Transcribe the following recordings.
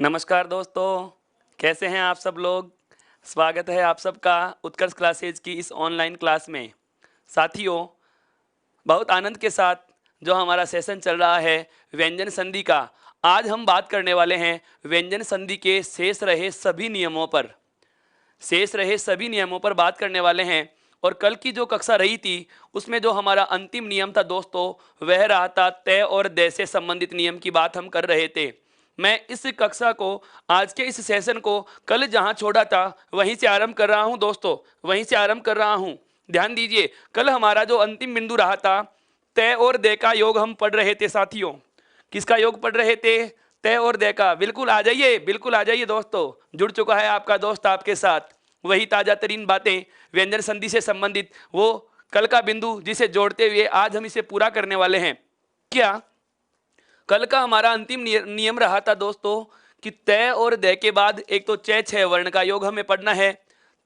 नमस्कार दोस्तों, कैसे हैं आप सब लोग? स्वागत है आप सबका उत्कर्ष क्लासेज की इस ऑनलाइन क्लास में। साथियों, बहुत आनंद के साथ जो हमारा सेशन चल रहा है व्यंजन संधि का, आज हम बात करने वाले हैं व्यंजन संधि के शेष रहे सभी नियमों पर बात करने वाले हैं। और कल की जो कक्षा रही थी उसमें जो हमारा अंतिम नियम था दोस्तों, वह रहा था तय और दय से संबंधित नियम की बात हम कर रहे थे। मैं इस कक्षा को, आज के इस सेशन को कल जहां छोड़ा था वहीं से आरंभ कर रहा हूं दोस्तों, वहीं से आरंभ कर रहा हूं। ध्यान दीजिए, कल हमारा जो अंतिम बिंदु रहा था, तय और दय का योग हम पढ़ रहे थे साथियों। किसका योग पढ़ रहे थे? तय और दय का। बिल्कुल आ जाइए, बिल्कुल आ जाइए दोस्तों, जुड़ चुका है आपका दोस्त आपके साथ। वही ताजा तरीन बातें व्यंजन संधि से संबंधित, वो कल का बिंदु जिसे जोड़ते हुए आज हम इसे पूरा करने वाले हैं। क्या कल का हमारा अंतिम नियम रहा था दोस्तों कि तय और दय के बाद एक तो चय छह वर्ण का योग हमें पढ़ना है,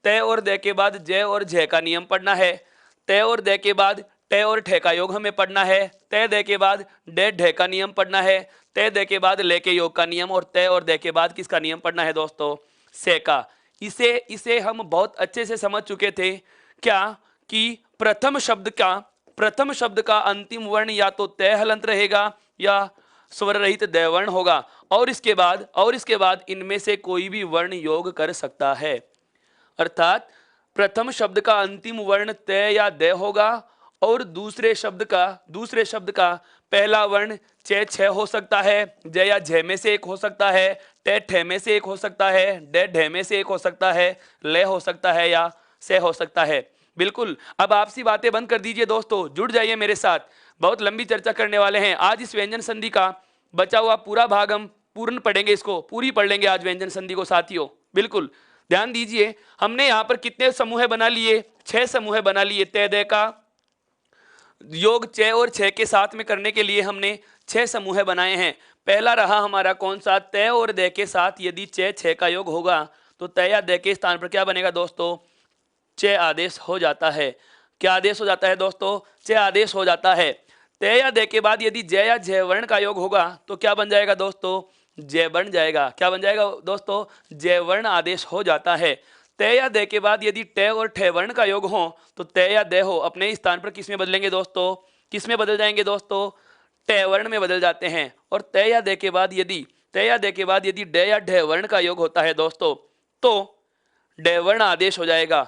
तय और दय के बाद जय और झय का नियम पढ़ना है, तय और दय के बाद टय और ठय का योग हमें पढ़ना है, तय दय के बाद डय ढय का नियम पढ़ना है, तय दय के बाद ले के योग का नियम, और तय और दय के बाद किसका नियम पढ़ना है दोस्तों? से का। इसे इसे हम बहुत अच्छे से समझ चुके थे। क्या कि प्रथम शब्द का अंतिम वर्ण या तो तय हलंत रहेगा या स्वर रहित दय वर्ण होगा, और इसके बाद इनमें से कोई भी वर्ण योग कर सकता है। अर्थात प्रथम शब्द का अंतिम वर्ण तय या दय होगा, और दूसरे शब्द का पहला वर्ण च छ हो सकता है, जय या झय में से एक हो सकता है, ट ठ में से एक हो सकता है, ड ढ में से एक हो सकता है, ल हो सकता है या से हो सकता है। बिल्कुल, अब आपसी बातें बंद कर दीजिए दोस्तों, जुड़ जाइए मेरे साथ। बहुत लंबी चर्चा करने वाले हैं आज। इस व्यंजन संधि का बचा हुआ पूरा भाग हम पूर्ण पढ़ेंगे, इसको पूरी पढ़ लेंगे आज व्यंजन संधि को साथियों। बिल्कुल ध्यान दीजिए, हमने यहाँ पर कितने समूह बना लिए? 6 समूह बना लिए। तय दय का योग च और छ के साथ में करने के लिए हमने 6 समूह बनाए हैं। पहला रहा हमारा कौन सा? तय और दय के साथ यदि च छ का योग होगा तो तय या दय के स्थान पर क्या बनेगा दोस्तों? च आदेश हो जाता है। क्या आदेश हो जाता है दोस्तों? च आदेश हो जाता है। तय या दय के बाद यदि जय या झय वर्ण का योग होगा तो क्या बन जाएगा दोस्तों? जय बन जाएगा। क्या बन जाएगा दोस्तों? जय वर्ण आदेश हो जाता है। तय या दय के बाद यदि ट और ठ वर्ण का योग हो तो तय या दय हो अपने स्थान पर किस में बदलेंगे दोस्तों? किस में बदल जाएंगे दोस्तों? ट वर्ण में बदल जाते हैं। और तय या दय के बाद यदि ड या ढ वर्ण का योग होता है दोस्तों तो ड वर्ण आदेश हो जाएगा।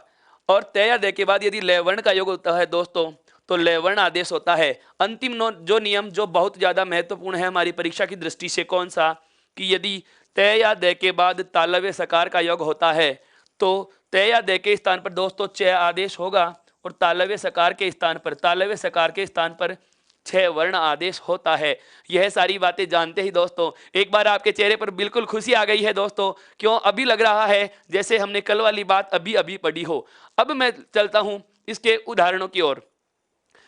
और तय या दय के बाद यदि ल वर्ण का योग होता है दोस्तों तो ल वर्ण आदेश होता है। अंतिम जो नियम जो बहुत ज्यादा महत्वपूर्ण है हमारी परीक्षा की दृष्टि से, कौन सा? कि यदि तय या दय के बाद तालव्य सकार का योग होता है तो तय या दय के स्थान पर दोस्तों च आदेश होगा, और तालव्य सकार के स्थान पर छह वर्ण आदेश होता है। यह सारी बातें जानते ही दोस्तों एक बार आपके चेहरे पर बिल्कुल खुशी आ गई है दोस्तों। क्यों? अभी लग रहा है जैसे हमने कल वाली बात अभी अभी पढ़ी हो। अब मैं चलता हूं इसके उदाहरणों की ओर।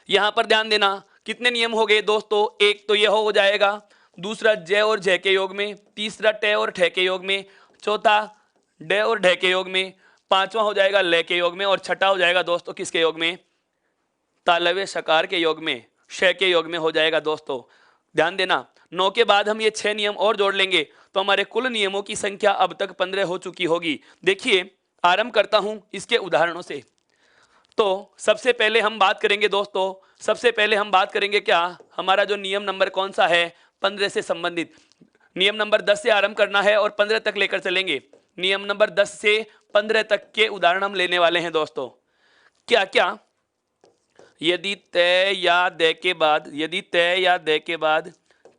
यहां पर ध्यान देना, कितने नियम हो गए दोस्तों? एक तो यह हो जाएगा, दूसरा जय और जय के योग में, तीसरा ट और ठ के योग में, चौथा ड और ढ के योग में, पांचवा हो जाएगा ल के योग में, और छठा हो जाएगा दोस्तों किसके योग में? तालव्य सकार के योग में, श के योग में हो जाएगा दोस्तों। ध्यान देना, 9 के बाद हम ये 6 नियम और जोड़ लेंगे तो हमारे कुल नियमों की संख्या अब तक 15 हो चुकी होगी। देखिए, आरंभ करता हूं इसके उदाहरणों से। तो सबसे पहले हम बात करेंगे दोस्तों, सबसे पहले हम बात करेंगे क्या? हमारा जो नियम नंबर कौन सा है? 15 से संबंधित। नियम नंबर 10 से आरंभ करना है और 15 तक लेकर चलेंगे। नियम नंबर 10 से 15 तक के उदाहरण हम लेने वाले हैं दोस्तों। क्या क्या? यदि तय या दय के बाद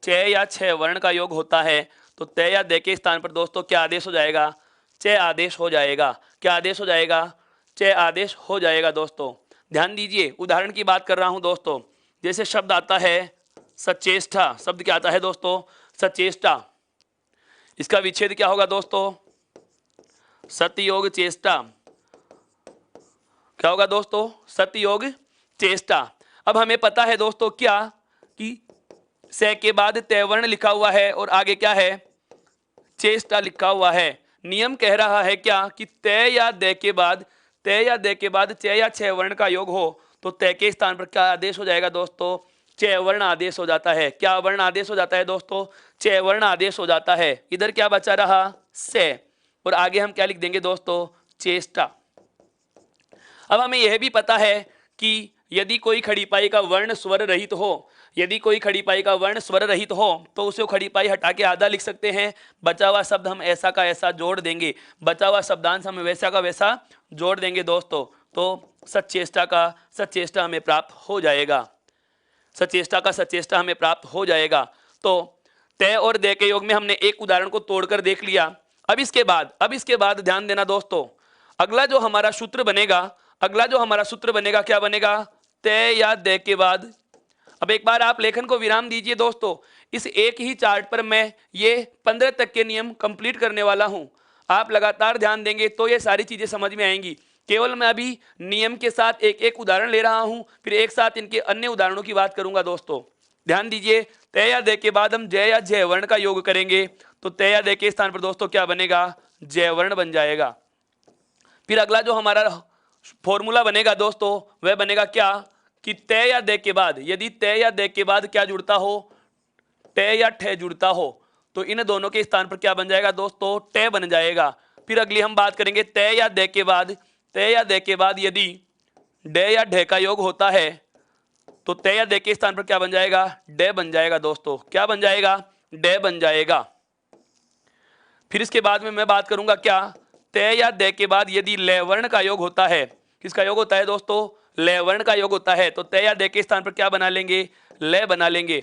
च या छ वर्ण का योग होता है तो तय या दय के स्थान पर दोस्तों क्या आदेश हो जाएगा? च आदेश हो जाएगा। क्या आदेश हो जाएगा? च आदेश हो जाएगा दोस्तों। ध्यान दीजिए, उदाहरण की बात कर रहा हूं दोस्तों। जैसे शब्द आता है सचेष्टा। शब्द क्या आता है दोस्तों? सचेष्टा। इसका विच्छेद क्या होगा दोस्तों? सतयोग चेष्टा। क्या होगा दोस्तों? सतयोग चेष्टा। अब हमें पता है दोस्तों क्या कि से के बाद तय वर्ण लिखा हुआ है और आगे क्या है? चेष्टा लिखा हुआ है। नियम कह रहा है क्या कि तय या दय के बाद च या छ वर्ण का योग हो तो तय के स्थान पर क्या आदेश हो जाएगा दोस्तों? च वर्ण आदेश हो जाता है। क्या वर्ण आदेश हो जाता है दोस्तों? चे वर्ण आदेश हो जाता है। इधर क्या बचा रहा, से, और आगे हम क्या लिख देंगे दोस्तों, चेष्टा। अब हमें यह भी पता है कि यदि कोई खड़ीपाई का वर्ण स्वर रहित हो, यदि कोई खड़ीपाई का वर्ण स्वर रहित हो तो उसे खड़ीपाई हटा के आधा लिख सकते हैं। बचा हुआ शब्द हम ऐसा का ऐसा जोड़ देंगे, बचा हुआ शब्दांश हम वैसा का वैसा जोड़ देंगे दोस्तों, तो सचेष्टा का सचेष्टा हमें प्राप्त हो जाएगा, सचेष्टा का सचेष्टा हमें प्राप्त हो जाएगा। तो तय और दे के योग में हमने एक उदाहरण को तोड़कर देख लिया। अब इसके बाद ध्यान देना दोस्तों, अगला जो हमारा सूत्र बनेगा, अगला जो हमारा सूत्र बनेगा क्या बनेगा, तय या दे के बाद। अब एक बार आप लेखन को विराम दीजिए दोस्तों, इस एक ही चार्ट पर मैं ये 15 तक के नियम कंप्लीट करने वाला हूं। आप लगातार ध्यान देंगे तो ये सारी चीजें समझ में आएंगी। केवल मैं अभी नियम के साथ एक एक उदाहरण ले रहा हूं, फिर एक साथ इनके अन्य उदाहरणों की बात करूंगा दोस्तों। ध्यान दीजिए, तय या दे के बाद हम जय या जय वर्ण का योग करेंगे, तो तय या दे के स्थान पर दोस्तों क्या बनेगा, जय वर्ण बन जाएगा। फिर अगला जो हमारा फॉर्मूला बनेगा दोस्तों वह बनेगा क्या, कि तय या दे के बाद, यदि तय या दे के बाद क्या जुड़ता हो, तय या ठे जुड़ता हो, तो इन दोनों के स्थान पर क्या बन जाएगा दोस्तों, टे बन जाएगा। फिर अगली हम बात करेंगे तय या दे के बाद, तय या दे के बाद यदि डे या ढे का योग होता है तो तय या दे के स्थान पर क्या बन जाएगा, डे बन जाएगा दोस्तों। क्या बन जाएगा, डे बन जाएगा। फिर इसके बाद में मैं बात करूंगा क्या, तय या दे के बाद यदि ले वर्ण का योग होता है, किसका योग होता है दोस्तों, ले वर्ण का योग होता है, तो तय या दे के स्थान पर क्या बना लेंगे, ले बना लेंगे।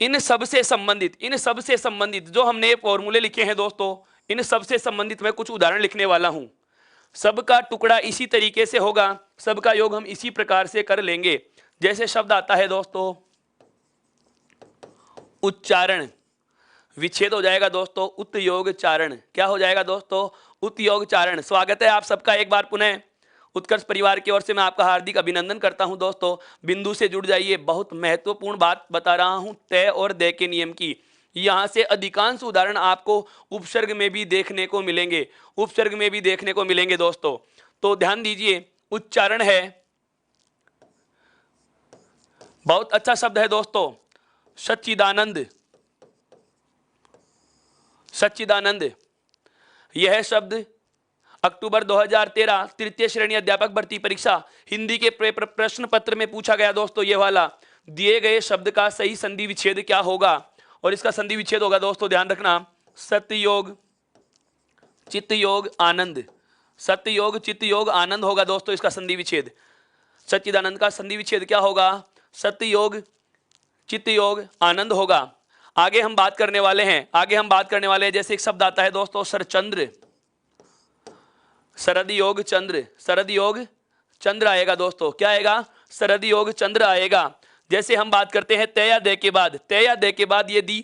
इन सबसे संबंधित जो हमने फॉर्मूले लिखे हैं दोस्तों, इन सबसे संबंधित मैं कुछ उदाहरण लिखने वाला हूं। सबका टुकड़ा इसी तरीके से होगा, सबका योग हम इसी प्रकार से कर लेंगे। जैसे शब्द आता है दोस्तों उच्चारण, विच्छेद हो जाएगा दोस्तों उत्योग चारण। क्या हो जाएगा दोस्तों, उत्योग चारण। स्वागत है आप सबका एक बार पुनः उत्कर्ष परिवार की ओर से। मैं आपका हार्दिक अभिनंदन करता हूं दोस्तों। बिंदु से जुड़ जाइए, बहुत महत्वपूर्ण बात बता रहा हूं तय और दे के नियम की। यहां से अधिकांश उदाहरण आपको उपसर्ग में भी देखने को मिलेंगे, उपसर्ग में भी देखने को मिलेंगे दोस्तों। तो ध्यान दीजिए, उच्चारण है, बहुत अच्छा शब्द है दोस्तों, सच्चिदानंद, सच्चिदानंद। यह शब्द अक्टूबर 2013 तृतीय श्रेणी अध्यापक भर्ती परीक्षा हिंदी के प्रश्न पत्र में पूछा गया दोस्तों। ये वाला दिए गए शब्द का सही संधि विच्छेद क्या होगा, और इसका संधि विच्छेद होगा दोस्तों, ध्यान रखना, सत्ययोग चित्त योग आनंद, सत्ययोग चित्त योग आनंद होगा दोस्तों इसका संधि विच्छेद। सच्चिदानंद का संधि विच्छेद क्या होगा, सत्ययोग चित्त योग आनंद होगा। आगे हम बात करने वाले हैं, जैसे एक शब्द आता है दोस्तों सरचंद्र, शरद योग चंद्र, शरद योग चंद्र आएगा दोस्तों। क्या आएगा, शरद योग चंद्र आएगा। जैसे हम बात करते हैं तय या दे के बाद, तय या दे के बाद यदि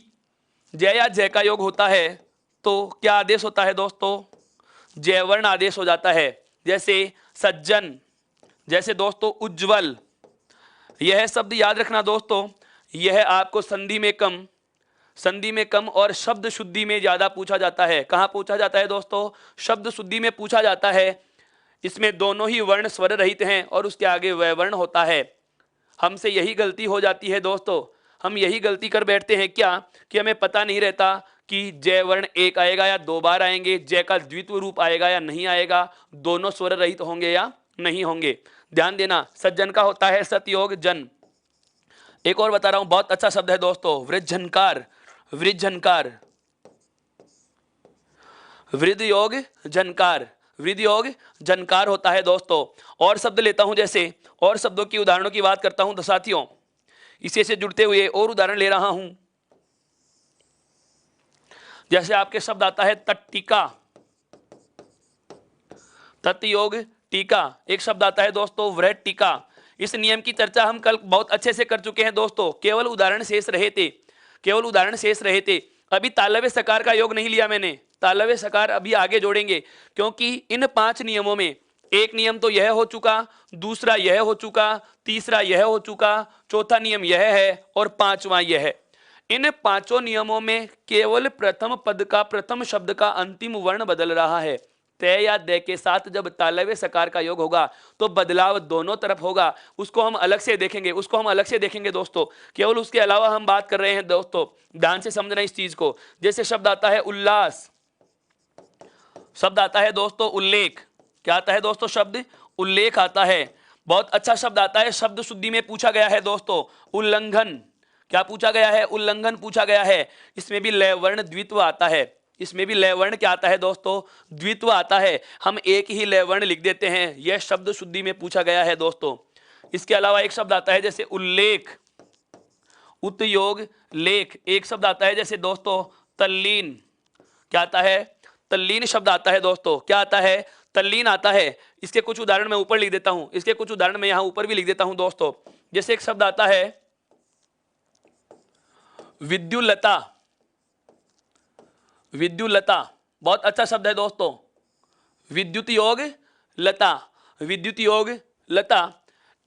जय या जय का योग होता है तो क्या आदेश होता है दोस्तों, जय वर्ण आदेश हो जाता है। जैसे सज्जन, जैसे दोस्तों उज्जवल। यह शब्द याद रखना दोस्तों, यह आपको संधि में कम और शब्द शुद्धि में ज्यादा पूछा जाता है। कहां पूछा जाता है दोस्तों, शब्द शुद्धि में पूछा जाता है। इसमें दोनों ही वर्ण स्वर रहित हैं और उसके आगे वह वर्ण होता है। हमसे यही गलती हो जाती है दोस्तों, हम यही गलती कर बैठते हैं क्या, कि हमें पता नहीं रहता कि जय वर्ण एक आएगा या दो बार आएंगे, जय का द्वित्व रूप आएगा या नहीं आएगा, दोनों स्वर रहित होंगे या नहीं होंगे। ध्यान देना, सज्जन का होता है सतयोग जन। एक और बता रहा हूं, बहुत अच्छा शब्द है दोस्तों, वृद्धझनकार, वृद्धझनकार, वृद्ध योग झनकार, वृद्ध योग झनकार होता है दोस्तों। और शब्द लेता हूं, जैसे और शब्दों की उदाहरणों की बात करता हूं तो साथियों, इसी से जुड़ते हुए और उदाहरण ले रहा हूं। जैसे आपके शब्द आता है तट्टिका, तत्योग टीका। एक शब्द आता है दोस्तों वृहत टीका। इस नियम की चर्चा हम कल बहुत अच्छे से कर चुके हैं दोस्तों, केवल उदाहरण शेष रहे थे। अभी तालव्य सकार का योग नहीं लिया मैंने, तालव्य सकार अभी आगे जोड़ेंगे, क्योंकि इन 5 नियमों में एक नियम तो यह हो चुका, दूसरा यह हो चुका, तीसरा यह हो चुका, चौथा नियम यह है और 5वां यह है। इन 5 नियमों में केवल प्रथम पद का, प्रथम शब्द का अंतिम वर्ण बदल रहा है। तय या दे के साथ जब तालव्य सकार का योग होगा तो बदलाव दोनों तरफ होगा। उसको हम अलग से देखेंगे, उसको हम अलग से देखेंगे दोस्तों। केवल उसके अलावा हम बात कर रहे हैं दोस्तों, ध्यान से समझना इस चीज को। जैसे शब्द आता है उल्लास, शब्द आता है दोस्तों उल्लेख। क्या आता है दोस्तों? शब्द उल्लेख आता है। बहुत अच्छा शब्द आता है, शब्द शुद्धि में पूछा गया है दोस्तों, उल्लंघन। क्या पूछा गया है? उल्लंघन पूछा गया है। इसमें भी लय वर्ण द्वित्व आता है। इसमें भी लय वर्ण क्या आता है दोस्तों? द्वित्व आता है। हम एक ही लय वर्ण लिख देते हैं, यह शब्द शुद्धि में पूछा गया है दोस्तों। इसके अलावा एक शब्द आता है जैसे उल्लेख, उत्योग लेख। एक शब्द आता है जैसे दोस्तों तल्लीन। क्या आता है? तल्लीन शब्द आता है दोस्तों। क्या आता है? तल्लीन आता है। इसके कुछ उदाहरण मैं ऊपर लिख देता हूं, इसके कुछ उदाहरण मैं यहां ऊपर भी लिख देता हूं दोस्तों। जैसे एक शब्द आता है विद्युलता। विद्युलता बहुत अच्छा शब्द है दोस्तों। विद्युत योग लता, विद्युत योग लता।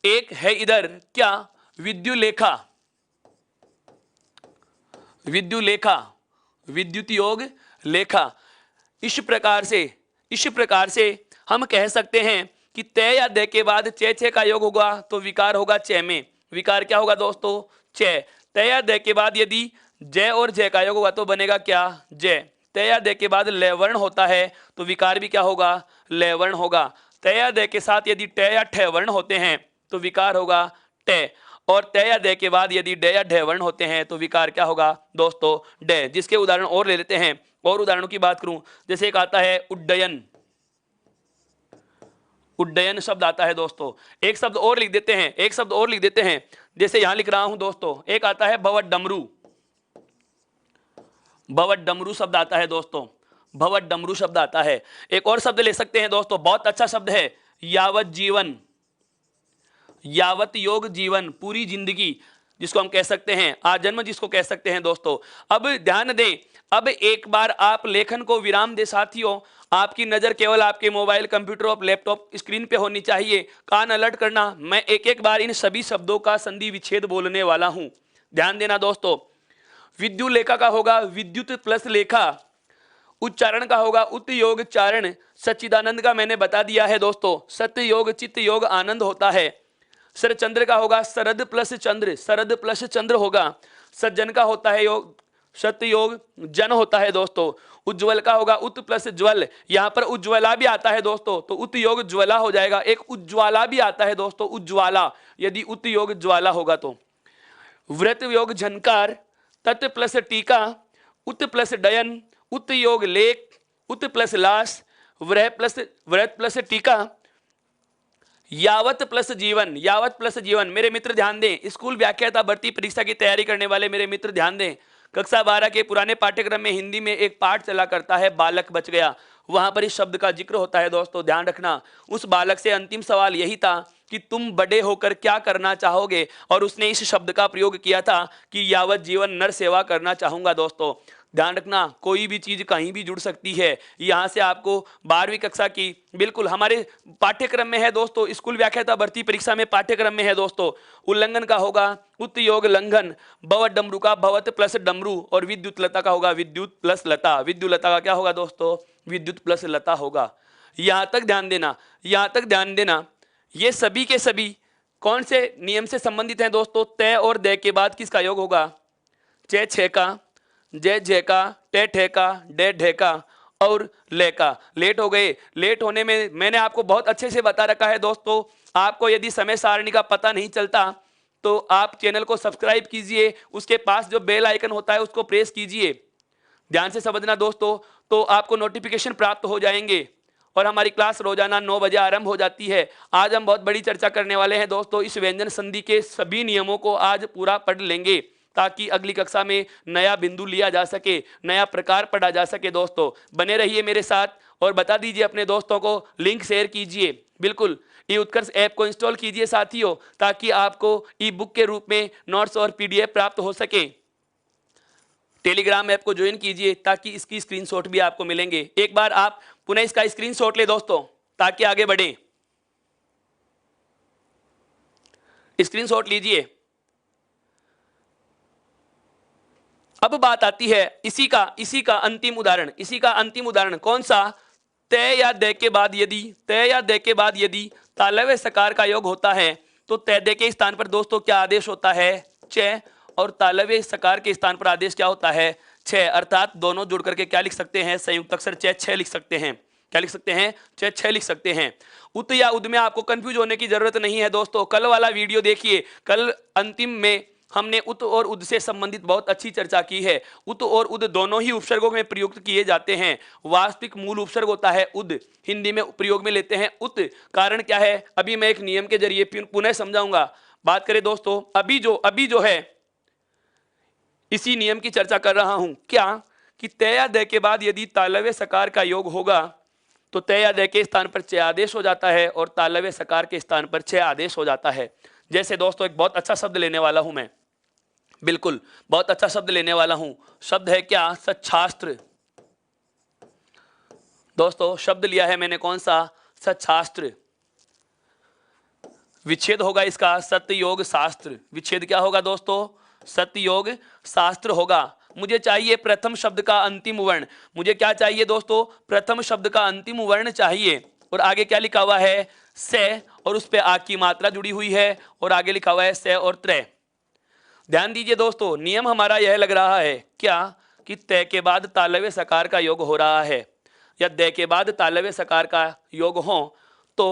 एक है इधर क्या? विद्युलेखा, विद्युलेखा, विद्युत योग लेखा। इस प्रकार से हम कह सकते हैं कि तय या दे के बाद चे चे का योग होगा तो विकार होगा चे में। विकार क्या होगा दोस्तों? चे। तय या दे के बाद यदि जय और जय का योग होगा तो बनेगा क्या? जय। तय या दे के बाद लयवर्ण होता है तो विकार भी क्या होगा? लयवर्ण होगा। तय या दे के साथ यदि ट या ठ वर्ण होते हैं तो विकार होगा ट। और तय या दे के बाद यदि ड या ढ वर्ण होते हैं तो विकार क्या होगा दोस्तों? ड। जिसके उदाहरण और ले लेते हैं। और उदाहरणों की बात करूं, जैसे एक आता है उड्डयन। उड्डयन शब्द आता है दोस्तों। एक शब्द और लिख देते हैं, एक शब्द और लिख देते हैं। जैसे यहां लिख रहा हूं दोस्तों, एक आता है भवत डमरू। भवत डमरू शब्द आता है दोस्तों, भवत डमरू शब्द आता है। एक और शब्द ले सकते हैं दोस्तों, बहुत अच्छा शब्द है यावत जीवन। यावत योग जीवन, पूरी जिंदगी जिसको हम कह सकते हैं, आजन्म जिसको कह सकते हैं दोस्तों। अब ध्यान दें, अब एक बार आप लेखन को विराम दे साथियों। आपकी नजर केवल आपके मोबाइल, कंप्यूटर और लैपटॉप स्क्रीन पे होनी चाहिए। कान अलर्ट करना, मैं एक एक बार इन सभी शब्दों का संधि विच्छेद बोलने वाला हूं। ध्यान देना दोस्तों। विद्युलेखा का होगा विद्युत प्लस लेखा। उच्चारण का होगा उत योग चारण। सच्चिदानंद का मैंने बता दिया है दोस्तों, सत्य योग चित्त योग आनंद होता है। शरचंद्र का होगा शरद प्लस चंद्र, शरद प्लस चंद्र होगा। सज्जन का होता है योग सत्य योग जन होता है दोस्तों। उज्ज्वल का होगा उत प्लस ज्वल, यहां पर उज्ज्वला भी आता है दोस्तों तो उत योग ज्वला हो जाएगा। एक उज्ज्वला भी आता है दोस्तों, उज्ज्वला, यदि उत योग ज्वाला होगा तो। व्रत योग झनकार, तत् प्लस टीका, उत प्लस डयन, उत योग लेख, उत प्लस लाश, व्रत प्लस टीका, यावत प्लस जीवन। यावत प्लस जीवन मेरे मित्र ध्यान दें, स्कूल व्याख्याता भर्ती परीक्षा की तैयारी करने वाले मेरे मित्र ध्यान दें। कक्षा 12 के पुराने पाठ्यक्रम में हिंदी में एक पाठ चला करता है बालक बच गया, वहां पर इस शब्द का जिक्र होता है दोस्तों, ध्यान रखना। उस बालक से अंतिम सवाल यही था कि तुम बड़े होकर क्या करना चाहोगे, और उसने इस शब्द का प्रयोग किया था कि यावत जीवन नर सेवा करना चाहूंगा दोस्तों। ध्यान रखना, कोई भी चीज कहीं भी जुड़ सकती है। यहां से आपको 12वीं कक्षा की बिल्कुल हमारे पाठ्यक्रम में है दोस्तों, स्कूल व्याख्याता भर्ती परीक्षा में पाठ्यक्रम में है दोस्तों। उल्लंघन का होगा उत योग लंघन, भवत डमरू का भवत प्लस डमरू, और विद्युत लता का होगा विद्युत प्लस लता। विद्युत लता का क्या होगा दोस्तों? विद्युत प्लस लता होगा। यहां तक ध्यान देना, यहां तक ध्यान देना। ये सभी के सभी कौन से नियम से संबंधित हैं दोस्तों? तय और दे के बाद किसका योग होगा? चे छे का, जय जय का, टे ठे का, डे ढे का और ले का। लेट हो गए, लेट होने में मैंने आपको बहुत अच्छे से बता रखा है दोस्तों। आपको यदि समय सारणी का पता नहीं चलता तो आप चैनल को सब्सक्राइब कीजिए, उसके पास जो बेल आइकन होता है उसको प्रेस कीजिए। ध्यान से समझना दोस्तों, तो आपको नोटिफिकेशन प्राप्त हो जाएंगे। और हमारी क्लास रोजाना 9 बजे आरंभ हो जाती है। आज हम बहुत बड़ी चर्चा करने वाले हैं दोस्तों, इस व्यंजन संधि के सभी नियमों को आज पूरा पढ़ लेंगे ताकि अगली कक्षा में नया बिंदु लिया जा सके, नया प्रकार पढ़ा जा सके। दोस्तों बने रहिए मेरे साथ और बता दीजिए अपने दोस्तों को, लिंक शेयर कीजिए। बिल्कुल ई उत्कर्ष ऐप को इंस्टॉल कीजिए साथियों, ताकि आपको ई बुक के रूप में नोट्स और पीडीएफ प्राप्त हो सके। टेलीग्राम ऐप को ज्वाइन कीजिए ताकि इसकी स्क्रीनशॉट भी आपको मिलेंगे। एक बार आप पुनः इसका स्क्रीनशॉट ले दोस्तों ताकि आगे बढ़े। स्क्रीनशॉट लीजिए। अब बात आती है इसी का अंतिम उदाहरण। इसी का अंतिम उदाहरण कौन सा? तय या दे के बाद यदि तय या दे के बाद यदि तालव्य सकार का योग होता है तो तय दे के स्थान पर दोस्तों क्या आदेश होता है? च। और तालव्य सकार के स्थान पर आदेश क्या होता है? छ। अर्थात दोनों जुड़ करके क्या लिख सकते हैं? संयुक्त अक्षर च छ लिख सकते हैं। क्या लिख सकते हैं? च छ लिख सकते हैं। उत या उद में आपको कंफ्यूज होने की जरूरत नहीं है दोस्तों। कल वाला वीडियो देखिए, कल अंतिम में हमने उत और उद से संबंधित बहुत अच्छी चर्चा की है। उत और उद दोनों ही उपसर्गों में प्रयुक्त किए जाते हैं। वास्तविक मूल उपसर्ग होता है उद, हिंदी में प्रयोग में लेते हैं उत। कारण क्या है अभी मैं एक नियम के जरिए पुनः समझाऊंगा। बात करें दोस्तों, अभी जो है इसी नियम की चर्चा कर रहा हूं। क्या कि तय या दय के बाद यदि तालव्य सकार का योग होगा तो तय या दय के स्थान पर च आदेश हो जाता है और तालव्य सकार के स्थान पर छ आदेश हो जाता है। जैसे दोस्तों एक बहुत अच्छा शब्द लेने वाला हूं मैं, बिल्कुल बहुत अच्छा शब्द लेने वाला हूं। शब्द है क्या? सच्छास्त्र। दोस्तों शब्द लिया है मैंने कौन सा? सच्छास्त्र। विच्छेद होगा इसका सत्ययोग शास्त्र। विच्छेद क्या होगा दोस्तों? सत्ययोग शास्त्र होगा। मुझे चाहिए प्रथम शब्द का अंतिम वर्ण। मुझे क्या चाहिए दोस्तों? प्रथम शब्द का अंतिम वर्ण चाहिए। और आगे क्या लिखा हुआ है? से, और उस पे आ की मात्रा जुड़ी हुई है और आगे लिखा हुआ है से और त्रय। ध्यान दीजिए दोस्तों, नियम हमारा यह लग रहा है क्या कि तय के बाद तालव्य सकार का योग हो रहा है या दय के बाद तालव्य सकार का योग हो तो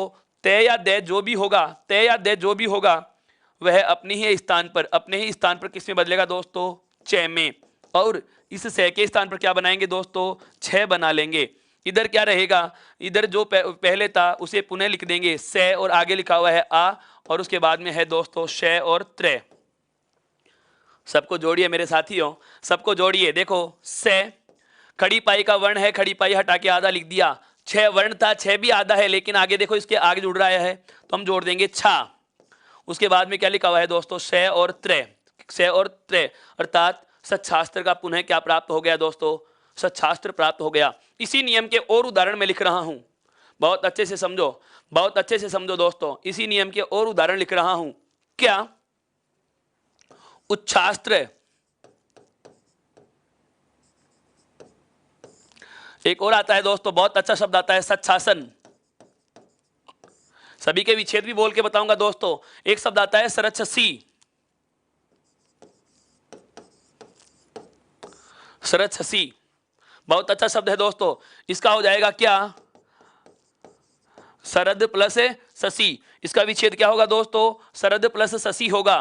तय या दय जो भी होगा, तय या दय जो भी होगा वह अपने ही स्थान पर किस में बदलेगा दोस्तों? च में। और इस से के स्थान पर क्या बनाएंगे दोस्तों? छ बना लेंगे। इधर क्या रहेगा? इधर जो पहले था उसे पुनः लिख देंगे से, और आगे लिखा हुआ है आ, और उसके बाद में है दोस्तों श और त्रय। सबको जोड़िए मेरे साथियों, सबको जोड़िए। देखो से खड़ी पाई का वर्ण है, खड़ी पाई हटा के आधा लिख दिया। छह वर्ण था, छह भी आधा है, लेकिन आगे देखो इसके आगे जुड़ रहा है तो हम जोड़ देंगे छा। उसके बाद में क्या लिखा हुआ है दोस्तों? से और त्रय। से और त्रय अर्थात सच्छास्त्र का पुनः क्या प्राप्त हो गया दोस्तों? सच्छास्त्र प्राप्त हो गया। इसी नियम के और उदाहरण में लिख रहा हूं, बहुत अच्छे से समझो, बहुत अच्छे से समझो दोस्तों। इसी नियम के और उदाहरण लिख रहा हूं। क्या? उच्छास्त्र। एक और आता है दोस्तों, बहुत अच्छा शब्द आता है सच्छासन। सभी के विच्छेद भी बोल के बताऊंगा दोस्तों। एक शब्द आता है सरच्छसी। सरच्छसी बहुत अच्छा शब्द है दोस्तों। इसका हो जाएगा क्या? सरद प्लस ससी। इसका विच्छेद क्या होगा दोस्तों? सरद प्लस ससी होगा।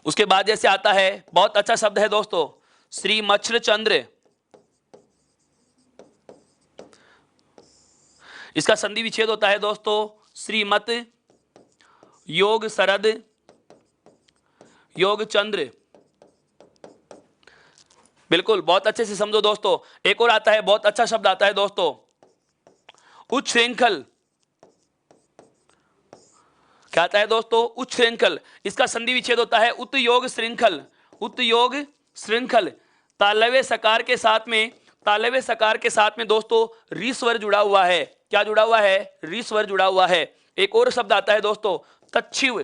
उसके बाद जैसे आता है, बहुत अच्छा शब्द है दोस्तों, श्री मच्छर चंद्र। इसका संधि विच्छेद होता है दोस्तों श्रीमत योग शरद योग चंद्र। बिल्कुल बहुत अच्छे से समझो दोस्तों। एक और आता है, बहुत अच्छा शब्द आता है दोस्तों, उच्छृंखल। क्या आता है दोस्तों? उच्छृंखल। इसका संधि विच्छेद होता है उत योग श्रृंखल। उत योग श्रृंखल। तालव्य सकार के साथ में, तालव्य सकार के साथ में दोस्तों री स्वर जुड़ा हुआ है। क्या जुड़ा हुआ है? री स्वर जुड़ा हुआ है। एक और शब्द आता है दोस्तों तच्छिव।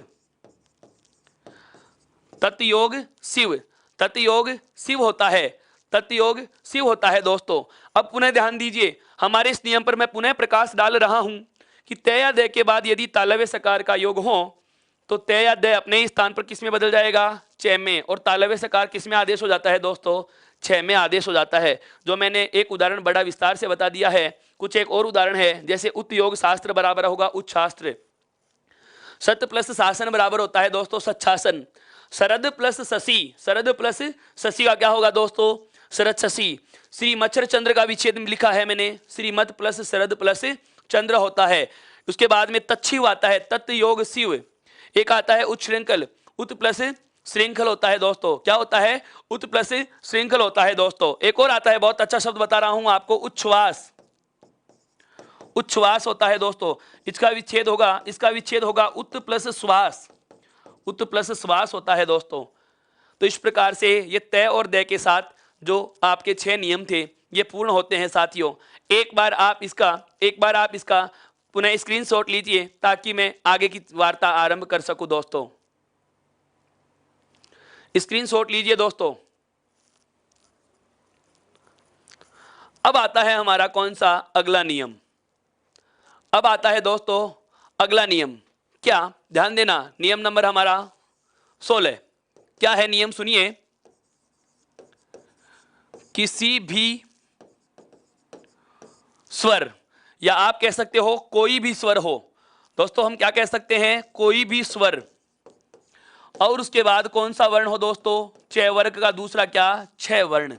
तत्योग शिव। तत्योग शिव होता है। तत्योग शिव होता है दोस्तों। अब पुनः ध्यान दीजिए, हमारे इस नियम पर मैं पुनः प्रकाश डाल रहा हूं कि तय या दय के बाद यदि तालव्य सकार का योग हो तो तय या दय अपने ही स्थान पर किस में बदल जाएगा? च में। और तालव्य सकार किस में आदेश हो जाता है दोस्तों? छ में आदेश हो जाता है। जो मैंने एक उदाहरण बड़ा विस्तार से बता दिया है। कुछ एक और उदाहरण है, जैसे उत योग शास्त्र बराबर होगा उच्छास्त्र। सत प्लस शासन बराबर होता है दोस्तों सच्छासन। शरद प्लस शशि, शरद प्लस शशि का क्या होगा दोस्तों? शरद शशि। श्री मच्छर चंद्र का विच्छेद लिखा है मैंने, श्रीमत प्लस शरद प्लस चंद्र होता है। उसके बाद में तच्छिव आता है, तत् योग शिव। एक आता है उच्छृंखल, उत प्लस श्रृंखल होता है दोस्तों। क्या होता है? उत प्लस श्रृंखल होता है दोस्तों। एक और आता है, बहुत अच्छा शब्द बता रहा हूं आपको, उच्छ्वास। उच्छ्वास होता है दोस्तों। इसका विच्छेद होगा, इसका विच्छेद होगा उत प्लस श्वास। उत प्लस श्वास होता है दोस्तों। तो इस प्रकार से ये तय और दय के साथ जो आपके 6 नियम थे ये पूर्ण होते हैं साथियों। एक बार आप इसका पुनः स्क्रीनशॉट लीजिए ताकि मैं आगे की वार्ता आरंभ कर सकूं दोस्तों। स्क्रीनशॉट लीजिए दोस्तों। अब आता है हमारा कौन सा अगला नियम। अब आता है दोस्तों अगला नियम। क्या, ध्यान देना, नियम नंबर हमारा 16। क्या है नियम, सुनिए। किसी भी स्वर, या आप कह सकते हो कोई भी स्वर हो दोस्तों, हम क्या कह सकते हैं, कोई भी स्वर, और उसके बाद कौन सा वर्ण हो दोस्तों, च वर्ग का दूसरा क्या, छ वर्ण।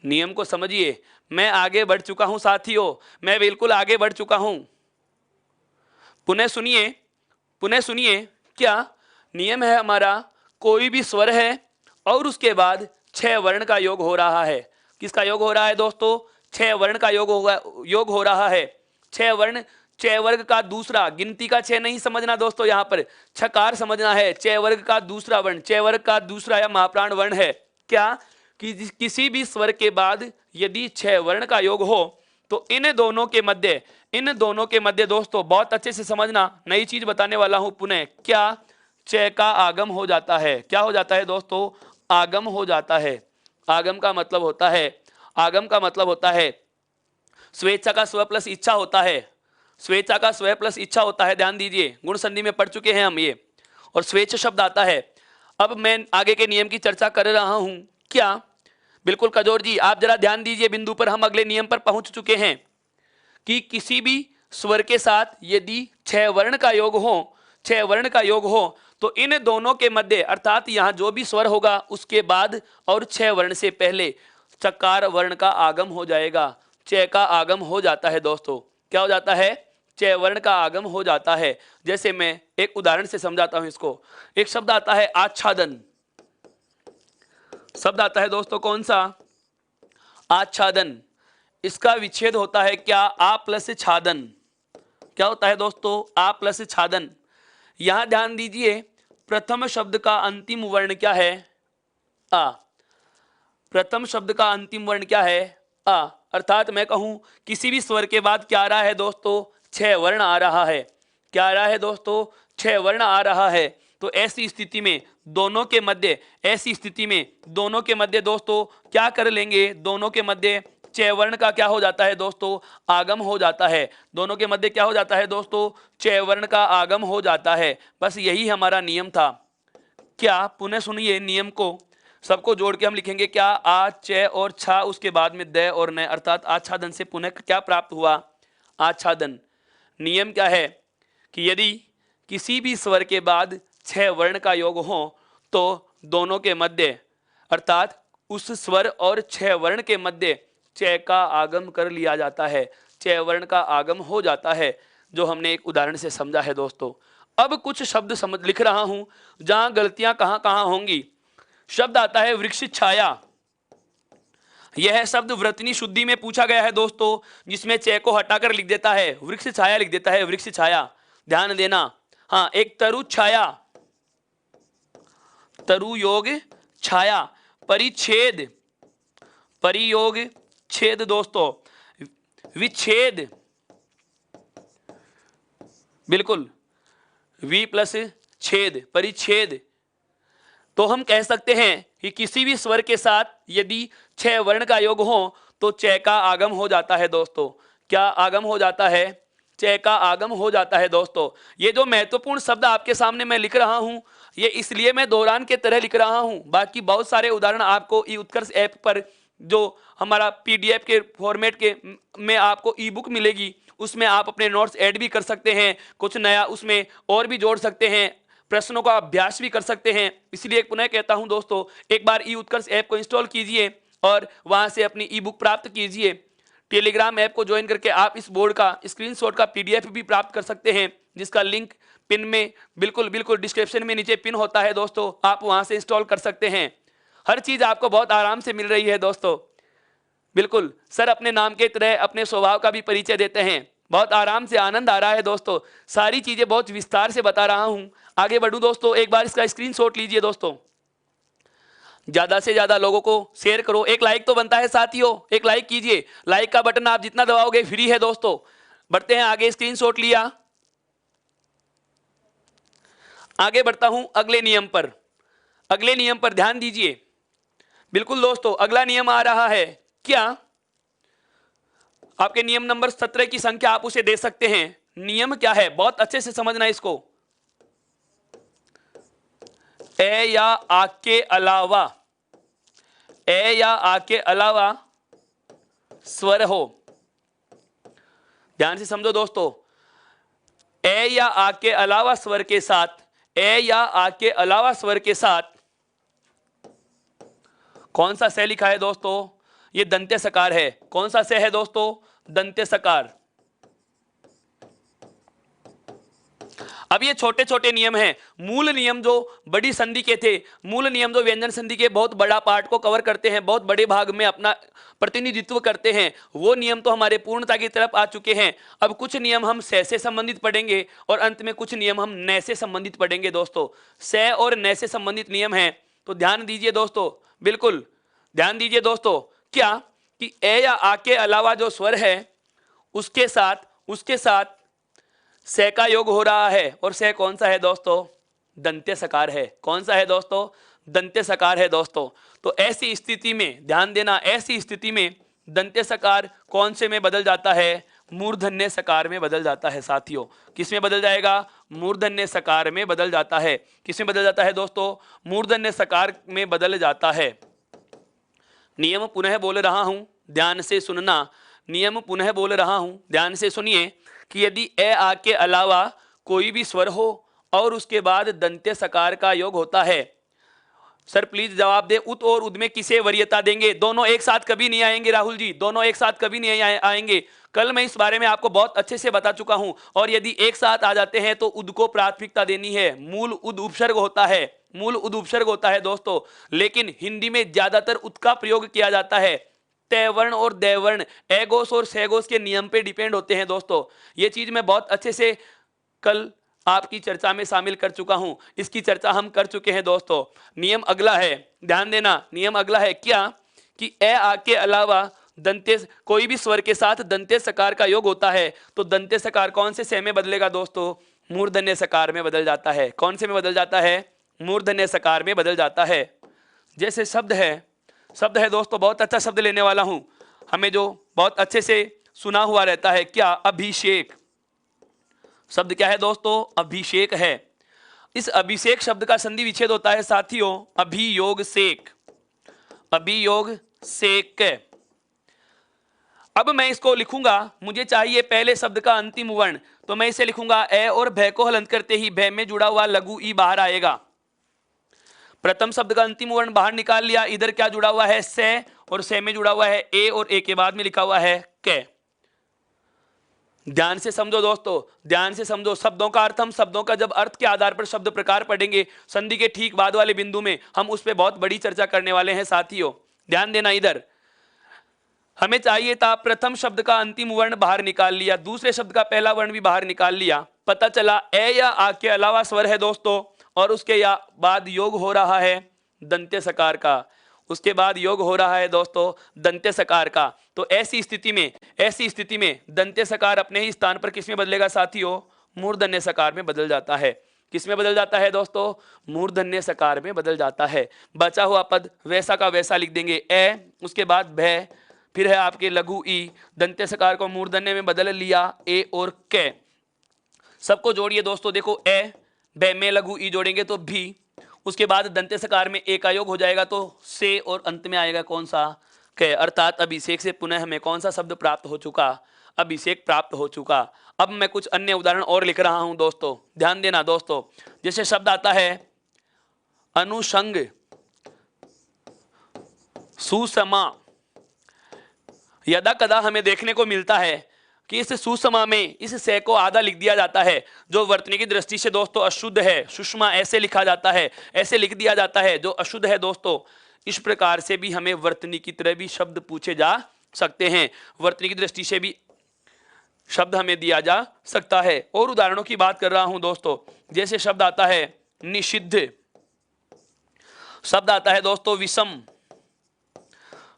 नियम को समझिए, मैं आगे बढ़ चुका हूं साथियों, मैं बिल्कुल आगे बढ़ चुका हूं। पुनः सुनिए, पुनः सुनिए। क्या नियम है हमारा, कोई भी स्वर है और उसके बाद छह वर्ण का योग हो रहा है। किसका योग हो रहा है दोस्तों, छह वर्ण का योग हो रहा है। छह वर्ण, छह वर्ग का दूसरा, गिनती का छह नहीं समझना दोस्तों, यहां पर छकार समझना है। छह वर्ग का दूसरा वर्ण, छह वर्ग का दूसरा या महाप्राण वर्ण है। क्या कि किसी भी स्वर के बाद यदि छह वर्ण का योग हो तो इन दोनों के मध्य, इन दोनों के मध्य दोस्तों बहुत अच्छे से समझना, नई चीज बताने वाला हूं पुनः। क्या, च का आगम हो जाता है। क्या हो जाता है दोस्तों, आगम हो जाता है। आगम का मतलब होता है, आगम का मतलब होता है स्वेच्छा का स्व प्लस इच्छा होता है। स्वेच्छा का स्व प्लस इच्छा होता है, ध्यान दीजिए, गुण संधि में पढ़ चुके हैं हम ये। और स्वेच्छ शब्द आता है। अब मैं आगे के नियम की चर्चा कर रहा हूं। क्या, बिल्कुल कजोर जी आप जरा ध्यान दीजिए बिंदु पर, हम अगले नियम पर पहुंच चुके हैं कि किसी भी स्वर के साथ यदि छह वर्ण का योग हो, छह वर्ण का योग हो तो इन दोनों के मध्य, अर्थात यहां जो भी स्वर होगा उसके बाद और छह वर्ण से पहले चकार वर्ण का आगम हो जाएगा। च का आगम हो जाता है दोस्तों। क्या हो जाता है, च वर्ण का आगम हो जाता है। जैसे मैं एक उदाहरण से समझाता हूं इसको। एक शब्द आता है आच्छादन। शब्द आता है दोस्तों कौन सा, आच्छादन। इसका विच्छेद होता है क्या, आ प्लस छादन। क्या होता है दोस्तों, आ प्लस छादन। यहां ध्यान दीजिए, प्रथम शब्द का अंतिम वर्ण क्या है, आ। प्रथम शब्द का अंतिम वर्ण क्या है, आ। अर्थात मैं कहूं किसी भी स्वर के बाद क्या आ रहा है दोस्तों, छह वर्ण आ रहा है। क्या आ रहा है दोस्तों, छह वर्ण आ रहा है। तो ऐसी स्थिति में दोनों के मध्य, ऐसी स्थिति में दोनों के मध्य दोस्तों क्या कर लेंगे, दोनों के मध्य छह वर्ण का क्या हो जाता है दोस्तों, आगम हो जाता है। दोनों के मध्य क्या हो जाता है दोस्तों, छह वर्ण का आगम हो जाता है। बस यही हमारा नियम था। क्या, पुनः सुनिए नियम को, सबको जोड़ के हम लिखेंगे। क्या, आ, च और छा, उसके बाद में द और न, अर्थात आच्छादन से पुनः क्या प्राप्त हुआ, आच्छादन। नियम क्या है कि यदि किसी भी स्वर के बाद छह वर्ण का योग हो तो दोनों के मध्य, अर्थात उस स्वर और छह वर्ण के मध्य च का आगम कर लिया जाता है। च वर्ण का आगम हो जाता है, जो हमने एक उदाहरण से समझा है दोस्तों। अब कुछ शब्द समझ लिख रहा हूं जहां गलतियां कहां कहां होंगी। शब्द आता है वृक्ष छाया। यह शब्द व्रतनी शुद्धि में पूछा गया है दोस्तों, जिसमें च को हटाकर लिख देता है वृक्ष छाया, लिख देता है वृक्ष छाया। ध्यान देना। हाँ, एक तरु छाया, तरु योग छाया, परिच्छेद, परियोग छेद दोस्तों, विच्छेद, बिल्कुल, वी प्लस छेद, परिच्छेद। तो हम कह सकते हैं कि किसी भी स्वर के साथ यदि छह वर्ण का योग हो तो च का आगम हो जाता है दोस्तों। क्या आगम हो जाता है, च का आगम हो जाता है दोस्तों। ये जो महत्वपूर्ण शब्द आपके सामने मैं लिख रहा हूं, ये इसलिए मैं दौरान के तरह लिख रहा हूं। बाकी बहुत सारे उदाहरण आपको ई उत्कर्ष ऐप पर, जो हमारा पीडीएफ के फॉर्मेट के में आपको ई बुक मिलेगी, उसमें आप अपने नोट्स ऐड भी कर सकते हैं, कुछ नया उसमें और भी जोड़ सकते हैं, प्रश्नों का अभ्यास भी कर सकते हैं। इसलिए पुनः कहता हूं दोस्तों, एक बार ई उत्कर्ष ऐप को इंस्टॉल कीजिए और वहां से अपनी ई बुक प्राप्त कीजिए। टेलीग्राम ऐप को ज्वाइन करके आप इस बोर्ड का स्क्रीनशॉट का पीडीएफ भी प्राप्त कर सकते हैं, जिसका लिंक पिन में, बिल्कुल बिल्कुल डिस्क्रिप्शन में नीचे पिन होता है दोस्तों, आप वहां से इंस्टॉल कर सकते हैं। हर चीज आपको बहुत आराम से मिल रही है दोस्तों। बिल्कुल सर अपने नाम के तरह अपने स्वभाव का भी परिचय देते हैं, बहुत आराम से, आनंद आ रहा है दोस्तों। सारी चीजें बहुत विस्तार से बता रहा हूं। आगे बढ़ूं दोस्तों, एक बार इसका स्क्रीनशॉट लीजिए दोस्तों, ज्यादा से ज्यादा लोगों को शेयर करो। एक लाइक तो बनता है साथियों, एक लाइक कीजिए। लाइक का बटन आप जितना दबाओगे फ्री है दोस्तों। बढ़ते हैं आगे, स्क्रीनशॉट लिया, आगे बढ़ता हूं अगले नियम पर। अगले नियम पर ध्यान दीजिए। बिल्कुल दोस्तों, अगला नियम आ रहा है क्या आपके नियम नंबर 17 की संख्या आप उसे दे सकते हैं? नियम क्या है, बहुत अच्छे से समझना इसको। ए या आ के अलावा, ए या आ के अलावा स्वर हो। ध्यान से समझो दोस्तों, ए या आ के अलावा स्वर के साथ, ए या आ के अलावा स्वर के साथ कौन सा से लिखा है दोस्तों? ये दंत्य सकार है। कौन सा से है दोस्तों? दंत्य सकार। अब ये छोटे छोटे नियम हैं। मूल नियम जो बड़ी संधि के थे, मूल नियम जो व्यंजन संधि के बहुत बड़ा पार्ट को कवर करते हैं, बहुत बड़े भाग में अपना प्रतिनिधित्व करते हैं, वो नियम तो हमारे पूर्णता की तरफ आ चुके हैं। अब कुछ नियम हम से संबंधित पढ़ेंगे और अंत में कुछ नियम हम न से संबंधित पढ़ेंगे दोस्तों। से और न से संबंधित नियम हैं, तो ध्यान दीजिए दोस्तों, बिल्कुल ध्यान दीजिए दोस्तों। क्या कि ए या आ के अलावा जो स्वर है उसके साथ से का योग हो रहा है, और से कौन सा है दोस्तों? दंत्य सकार है। कौन सा है दोस्तों? दंत्य सकार है दोस्तों। तो ऐसी स्थिति में ध्यान देना, ऐसी स्थिति में दंत्य सकार कौन से में बदल जाता है? मूर्धन्य सकार में बदल जाता है साथियों। किस में बदल जाएगा? मूर्धन्य सकार में बदल जाता है। किस में बदल जाता है दोस्तों? मूर्धन्य सकार में बदल जाता है। नियम पुनः बोल रहा हूं, ध्यान से सुनना। नियम पुनः बोल रहा हूं, ध्यान से सुनिए कि यदि ए आ के अलावा कोई भी स्वर हो और उसके बाद दंत्य सकार का योग होता है, सर प्लीज जवाब दे, उत और उद में किसे वरीयता देंगे? दोनों एक साथ कभी नहीं आएंगे राहुल जी, दोनों एक साथ कभी नहीं आएंगे। कल मैं इस बारे में आपको बहुत अच्छे से बता चुका हूं। और यदि एक साथ आ जाते हैं तो उद को प्राथमिकता देनी है। मूल उद उपसर्ग होता है, मूल उद उपसर्ग होता है दोस्तों, लेकिन हिंदी में ज्यादातर उद का प्रयोग किया जाता है। तैवर्ण और दैवर्ण, एगोस और सेगोस के नियम पे डिपेंड होते हैं दोस्तों। ये चीज मैं बहुत अच्छे से कल आपकी चर्चा में शामिल कर चुका हूं, इसकी चर्चा हम कर चुके हैं दोस्तों। नियम अगला है, ध्यान देना, नियम अगला है क्या कि ए आ के अलावा दंत्य कोई भी स्वर के साथ दंत्य सकार का योग होता है, तो दंत्य सकार कौन से में बदलेगा दोस्तों? मूर्धन्य सकार में बदल जाता है। कौन से में बदल जाता है? मूर्धन्य सकार में बदल जाता है। जैसे शब्द है दोस्तों, बहुत अच्छा शब्द लेने वाला हूं, हमें जो बहुत अच्छे से सुना हुआ रहता है, क्या? अभिषेक। शब्द क्या है दोस्तों? अभिषेक है। इस अभिषेक शब्द का संधि विच्छेद होता है साथियों, अभियोग सेक, अभियोग सेक। अब मैं इसको लिखूंगा, मुझे चाहिए पहले शब्द का अंतिम वर्ण, तो मैं इसे लिखूंगा ए और भय को हलंत करते ही भय में जुड़ा हुआ लघु ई बाहर आएगा। प्रथम शब्द का अंतिम वर्ण बाहर निकाल लिया, इधर क्या जुड़ा हुआ है? से, और से में जुड़ा हुआ है ए, और ए के बाद में लिखा हुआ है क। ध्यान से समझो दोस्तों, ध्यान से समझो। शब्दों का अर्थ हम शब्दों का जब अर्थ के आधार पर शब्द प्रकार पढ़ेंगे, संधि के ठीक बाद वाले बिंदु में हम उस पर बहुत बड़ी चर्चा करने वाले हैं साथियों। ध्यान देना, इधर हमें चाहिए था प्रथम शब्द का अंतिम वर्ण बाहर निकाल लिया, दूसरे शब्द का पहला वर्ण भी बाहर निकाल लिया, पता चला ए या आ के अलावा स्वर है दोस्तों, और उसके या बाद योग हो रहा है दंत्य सकार का, उसके बाद योग हो रहा है दोस्तों दंत्य सकार का। तो ऐसी स्थिति में दंत्य सकार अपने ही स्थान पर किस में बदलेगा साथियों? मूर्धन्य सकार में बदल जाता है। किस में बदल जाता है दोस्तों? मूर्धन्य सकार में बदल जाता है। बचा हुआ पद वैसा का वैसा लिख देंगे, ए, उसके बाद भय, फिर है आपके लघु ई, दंत्य सकार को मूर्धन्य में बदल लिया ए और क। सबको जोड़िए दोस्तों, देखो ए, भय में लघु ई जोड़ेंगे तो भी, उसके बाद दंत्य सकार में ए का योग हो जाएगा तो से, और अंत में आएगा कौन सा? क। अर्थात अभिषेक से पुनः हमें कौन सा शब्द प्राप्त हो चुका? अभिषेक प्राप्त हो चुका। अब मैं कुछ अन्य उदाहरण और लिख रहा हूं दोस्तों, ध्यान देना दोस्तों। जैसे शब्द आता है अनुषंग, सुसमा। यदा कदा हमें देखने को मिलता है कि इस सुषमा में इस से को आधा लिख दिया जाता है, जो वर्तनी की दृष्टि से दोस्तों अशुद्ध है। सुषमा ऐसे लिखा जाता है, ऐसे लिख दिया जाता है, जो अशुद्ध है दोस्तों। इस प्रकार से भी हमें वर्तनी की तरह भी शब्द पूछे जा सकते हैं, वर्तनी की दृष्टि से भी शब्द हमें दिया जा सकता है। और उदाहरणों की बात कर रहा हूं दोस्तों, जैसे शब्द आता है निषिद्ध, शब्द आता है दोस्तों विषम,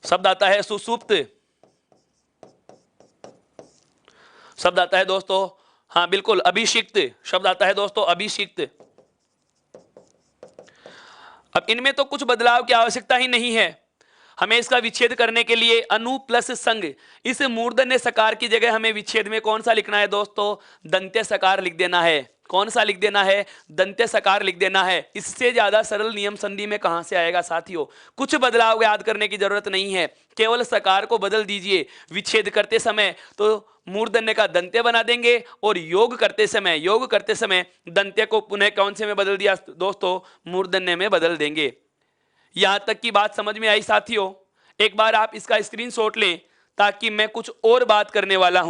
शब्द आता है सुसुप्त, शब्द आता है दोस्तों, हाँ बिल्कुल, अभिषिक्त, शब्द आता है दोस्तों अभिषिक्त। अब इनमें तो कुछ बदलाव की आवश्यकता ही नहीं है, हमें इसका विच्छेद करने के लिए अनु प्लस संग, इस मूर्धन्य सकार की जगह हमें विच्छेद में कौन सा लिखना है दोस्तों? दंत्य सकार लिख देना है। कौन सा लिख देना है? दंत्य सकार लिख देना है। इससे ज्यादा सरल नियम संधि में कहां से आएगा साथियों? कुछ बदलाव याद करने की जरूरत नहीं है, केवल सकार को बदल दीजिए विच्छेद करते समय, तो मूर्धन्य का दंत्य बना देंगे, और योग करते समय दंत्य को पुनः कौन से में बदल दिया दोस्तों? मूर्धन्य में बदल देंगे। यहां तक की बात समझ में आई साथियों? एक बार आप इसका स्क्रीनशॉट लें, ताकि मैं कुछ और बात करने वाला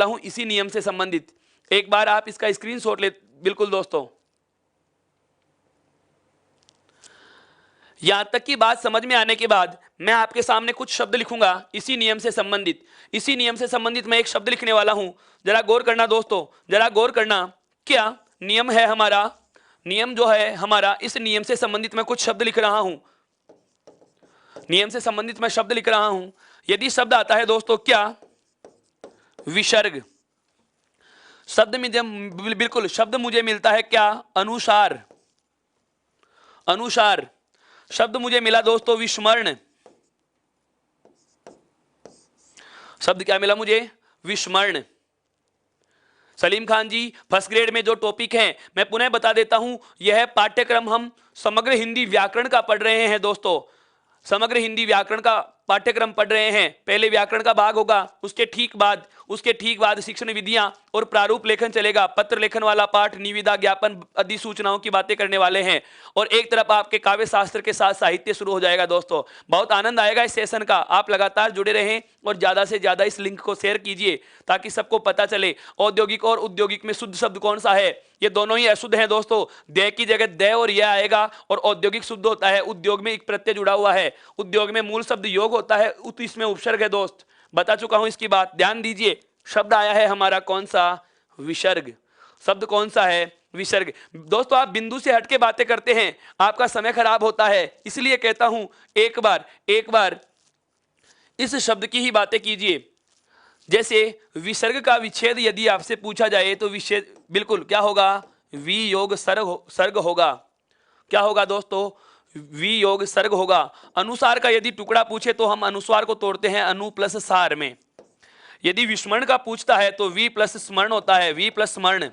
हूं इसी नियम से संबंधित। एक बार आप इसका स्क्रीनशॉट ले। बिल्कुल दोस्तों, यहां तक की बात समझ में आने के बाद मैं आपके सामने कुछ शब्द लिखूंगा इसी नियम से संबंधित मैं एक शब्द लिखने वाला हूं। जरा गौर करना दोस्तों, जरा गौर करना। क्या नियम है हमारा? नियम जो है हमारा, इस नियम से संबंधित मैं कुछ शब्द लिख रहा हूं। नियम से संबंधित मैं शब्द लिख रहा हूं। यदि शब्द आता है दोस्तों क्या? विसर्ग। शब्द में बिल्कुल शब्द मुझे मिलता है क्या? अनुसार। शब्द मुझे मिला दोस्तों विस्मरण। शब्द क्या मिला मुझे? विस्मरण। सलीम खान जी, फर्स्ट ग्रेड में जो टॉपिक है मैं पुनः बता देता हूं, यह पाठ्यक्रम हम समग्र हिंदी व्याकरण का पढ़ रहे हैं दोस्तों। समग्र हिंदी व्याकरण का पाठ्यक्रम पढ़ रहे हैं। पहले व्याकरण का भाग होगा, उसके ठीक बाद शिक्षण विधियां और प्रारूप लेखन चलेगा। पत्र लेखन वाला पाठ, निविदा, ज्ञापन, अधिसूचनाओं की बातें करने वाले हैं, और एक तरफ आपके काव्य शास्त्र के साथ साहित्य शुरू हो जाएगा दोस्तों। बहुत आनंद आएगा इस सेशन का। आप लगातार जुड़े रहें और ज्यादा से ज्यादा इस लिंक को शेयर कीजिए, ताकि सबको पता चले औद्योगिक और उद्योगिक में शुद्ध शब्द कौन सा है। ये दोनों ही अशुद्ध हैं दोस्तों। दय की जगह दय और यह आएगा, और औद्योगिक शुद्ध होता है। उद्योग में एक प्रत्यय जुड़ा हुआ है। उद्योग में मूल शब्द योग होता है, इसमें उपसर्ग है दोस्त। बता चुका हूं इसकी बात, ध्यान दीजिए। शब्द आया है हमारा कौन सा? विसर्ग। शब्द कौन सा है? विसर्ग। दोस्तों, आप बिंदु से हटके बातें करते हैं, आपका समय खराब होता है। इसलिए कहता हूं एक बार इस शब्द की ही बातें कीजिए। जैसे विसर्ग का विच्छेद यदि आपसे पूछा जाए तो विच्छेद बिल्कुल क्या होगा? वियोग सर्ग होगा। क्या होगा दोस्तों? वियोग सर्ग होगा। अनुसार का यदि टुकड़ा पूछे तो हम अनुस्वार को तोड़ते हैं अनु प्लस सार में। यदि विस्मरण का पूछता है तो वी प्लस स्मरण होता है। वी प्लस स्मरण,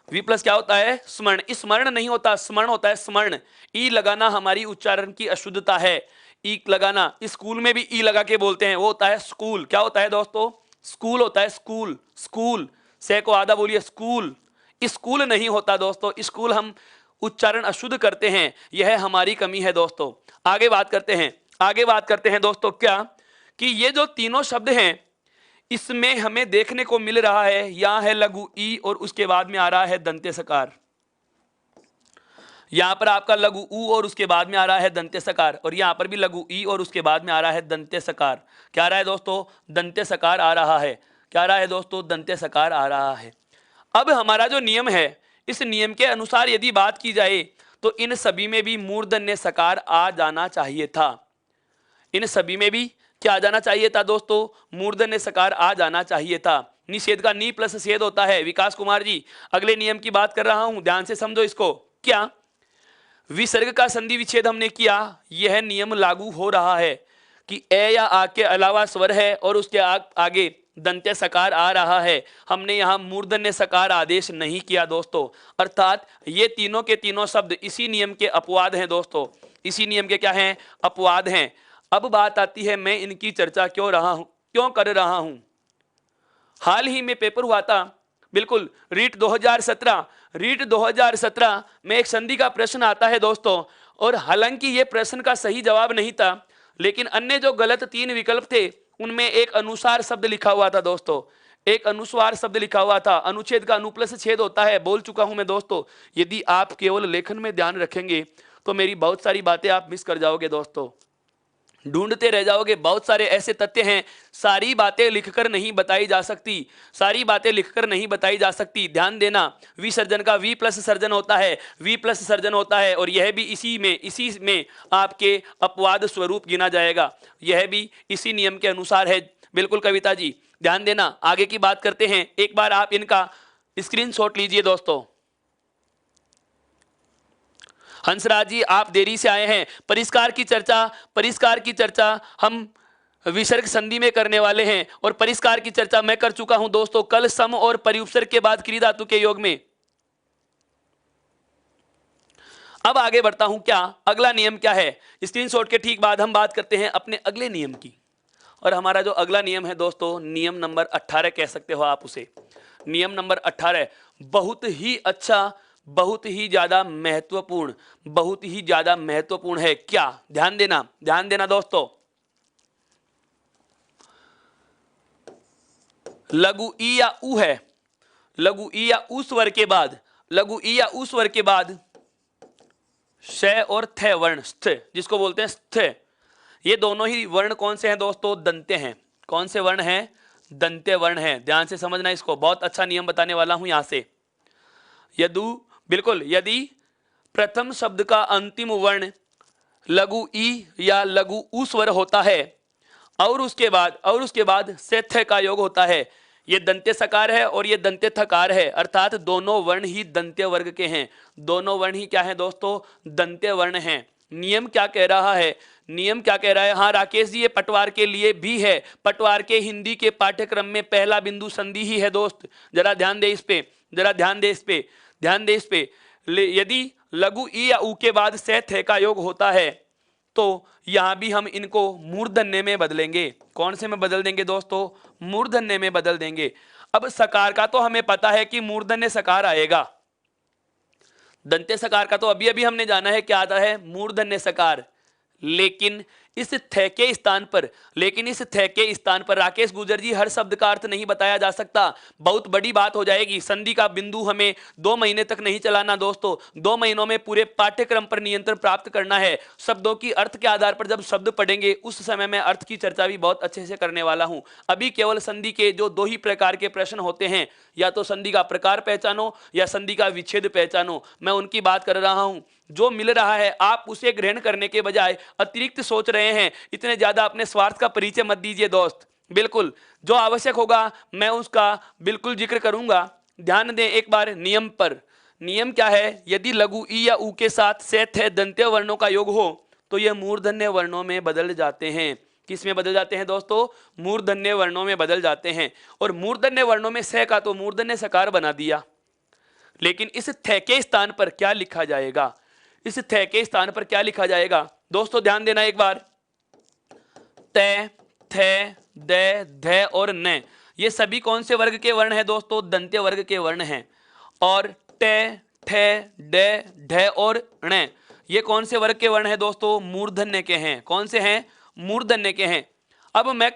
वी प्लस क्या होता है? स्मरण। स्मरण नहीं होता, स्मरण होता है। स्मरण। ई लगाना हमारी उच्चारण की अशुद्धता है। ई लगाना, स्कूल में भी ई लगा के बोलते हैं, वो होता है स्कूल। क्या होता है दोस्तों? स्कूल होता है। स्कूल से को आधा बोलिए, स्कूल। स्कूल नहीं होता दोस्तों। स्कूल हम उच्चारण अशुद्ध करते हैं, यह हमारी कमी है दोस्तों। आगे बात करते हैं दोस्तों क्या, कि ये जो तीनों शब्द हैं, इसमें हमें देखने को मिल रहा है, यहां है लघु ई और उसके बाद में आ रहा है दंत्य सकार। यहां पर आपका लघु ऊ और उसके बाद में आ रहा है दंत्य सकार, और यहां पर भी लघु ई और उसके बाद में आ रहा है दंत्य सकार। क्या आ रहा है दोस्तों? दंत्य सकार आ रहा है। क्या आ रहा है दोस्तों? दंत्य सकार आ रहा है। अब हमारा जो नियम है, इस नियम के अनुसार यदि बात की जाए तो इन सभी में भी मूर्धन्य सकार आ जाना चाहिए था। इन सभी में भी क्या आ जाना चाहिए था दोस्तों? मूर्धन्य सकार आ जाना चाहिए था। निषेध का नी प्लस छेद होता है। विकास कुमार जी, अगले नियम की बात कर रहा हूं, ध्यान से समझो इसको। क्या विसर्ग का संधि विच्छेद हमने किया, यह नियम लागू हो रहा है कि ए या आ के अलावा स्वर है और उसके आगे दंत्य सकार आ रहा है। हमने यहां मूर्धन्य सकार आदेश नहीं किया दोस्तों। अर्थात ये तीनों के तीनों शब्द इसी नियम के अपवाद हैं दोस्तों। इसी नियम के क्या हैं? अपवाद हैं। अब बात आती है, मैं इनकी चर्चा क्यों कर रहा हूं। हाल ही में पेपर हुआ था, बिल्कुल रीट 2017 में एक संधि का प्रश्न आता है दोस्तों, और हालांकि ये प्रश्न का सही जवाब नहीं था, लेकिन अन्य जो गलत 3 विकल्प थे उनमें एक अनुसार शब्द लिखा हुआ था दोस्तों। एक अनुस्वार शब्द लिखा हुआ था। अनुच्छेद का अनु प्लस छेद होता है, बोल चुका हूं मैं दोस्तों। यदि आप केवल लेखन में ध्यान रखेंगे तो मेरी बहुत सारी बातें आप मिस कर जाओगे दोस्तों, ढूंढते रह जाओगे। बहुत सारे ऐसे तथ्य हैं, सारी बातें लिखकर नहीं बताई जा सकती, ध्यान देना। विसर्जन का वी प्लस सर्जन होता है, और यह भी इसी में आपके अपवाद स्वरूप गिना जाएगा। यह भी इसी नियम के अनुसार है। बिल्कुल कविता जी, ध्यान देना। आगे की बात करते हैं। एक बार आप इनका स्क्रीनशॉट लीजिए दोस्तों। हंसराज जी आप देरी से आए हैं। परिष्कार की चर्चा हम विसर्ग संधि में करने वाले हैं और परिष्कार की चर्चा मैं कर चुका हूं दोस्तों कल सम और परिउपसर्ग के बाद क्रिया धातु के योग में। अब आगे बढ़ता हूं, क्या अगला नियम क्या है। स्क्रीनशॉट के ठीक बाद हम बात करते हैं अपने अगले नियम की। और हमारा जो अगला नियम है दोस्तों, नियम नंबर 18 कह सकते हो आप उसे। नियम नंबर 18 बहुत ही अच्छा, बहुत ही ज्यादा महत्वपूर्ण, बहुत ही ज्यादा महत्वपूर्ण है। क्या, ध्यान देना दोस्तों। लघु ई या उ है, लघु ई या उ स्वर के बाद, लघु ई या उ स्वर के बाद श और थ वर्ण, स्थ जिसको बोलते हैं स्थ, ये दोनों ही वर्ण कौन से हैं दोस्तों, दंत्य हैं। कौन से वर्ण हैं, दंत्य वर्ण हैं। ध्यान से समझना इसको, बहुत अच्छा नियम बताने वाला हूं यहां से। बिल्कुल, यदि प्रथम शब्द का अंतिम वर्ण लघु ई या लघु उ स्वर होता है और उसके बाद से थ का योग होता है, ये दंत्य सकार है और ये दंत्य थकार है, अर्थात दोनों वर्ण ही दंत्य वर्ग के हैं। दोनों वर्ण ही क्या है दोस्तों, दंत्य वर्ण हैं। नियम क्या कह रहा है, नियम क्या कह रहा है। हाँ राकेश जी, ये पटवार के लिए भी है। पटवार के हिंदी के पाठ्यक्रम में पहला बिंदु संधि ही है दोस्त। जरा ध्यान दे इस पे, जरा ध्यान दे इस पे। यदि लघु ई या उ के बाद से थे का योग होता है तो यहां भी हम इनको मूर्धन्य में बदलेंगे। कौन से में बदल देंगे दोस्तों, मूर्धन्य में बदल देंगे। अब सकार का तो हमें पता है कि मूर्धन्य सकार आएगा, दंत्य सकार का तो अभी अभी हमने जाना है क्या आता है, मूर्धन्य सकार। लेकिन इस थ के स्थान पर राकेश गुजर जी हर शब्द का अर्थ नहीं बताया जा सकता, बहुत बड़ी बात हो जाएगी। संधि का बिंदु हमें 2 महीने तक नहीं चलाना दोस्तों, 2 महीनों में पूरे पाठ्यक्रम पर नियंत्रण प्राप्त करना है। शब्दों की अर्थ के आधार पर जब शब्द पढ़ेंगे उस समय मैं अर्थ की चर्चा भी बहुत अच्छे से करने वाला हूं। अभी केवल संधि के जो 2 ही प्रकार के प्रश्न होते हैं, या तो संधि का प्रकार पहचानो या संधि का विच्छेद पहचानो, मैं उनकी बात कर रहा हूं। जो मिल रहा है आप उसे ग्रहण करने के बजाय अतिरिक्त सोच रहे हैं, इतने ज्यादा अपने स्वार्थ का परिचय मत दीजिए दोस्त। बिल्कुल जो आवश्यक होगा मैं उसका बिल्कुल जिक्र करूंगा। ध्यान दें एक बार नियम पर। नियम क्या है, यदि लघु ई या उ के साथ से थे दंत्य वर्णों का योग हो तो यह मूर्धन्य वर्णों में बदल जाते हैं। किस में बदल जाते हैं दोस्तों, मूर्धन्य वर्णों में बदल जाते हैं। और मूर्धन्य वर्णों में से का तो मूर्धन्य सकार बना दिया, लेकिन इस थ के स्थान पर क्या लिखा जाएगा, इस थ के स्थान पर क्या लिखा जाएगा दोस्तों, ध्यान देना एक बार। त, थ, द, ध और न, ये सभी कौन से वर्ग के वर्ण हैं दोस्तों, दंत्य वर्ग के वर्ण हैं। और ट, ठ, ड, ढ और ण, ये कौन से वर्ग के वर्ण हैं दोस्तों, मूर्धन्य के हैं। कौन से हैं, मूर्धन्य के हैं। अब मैं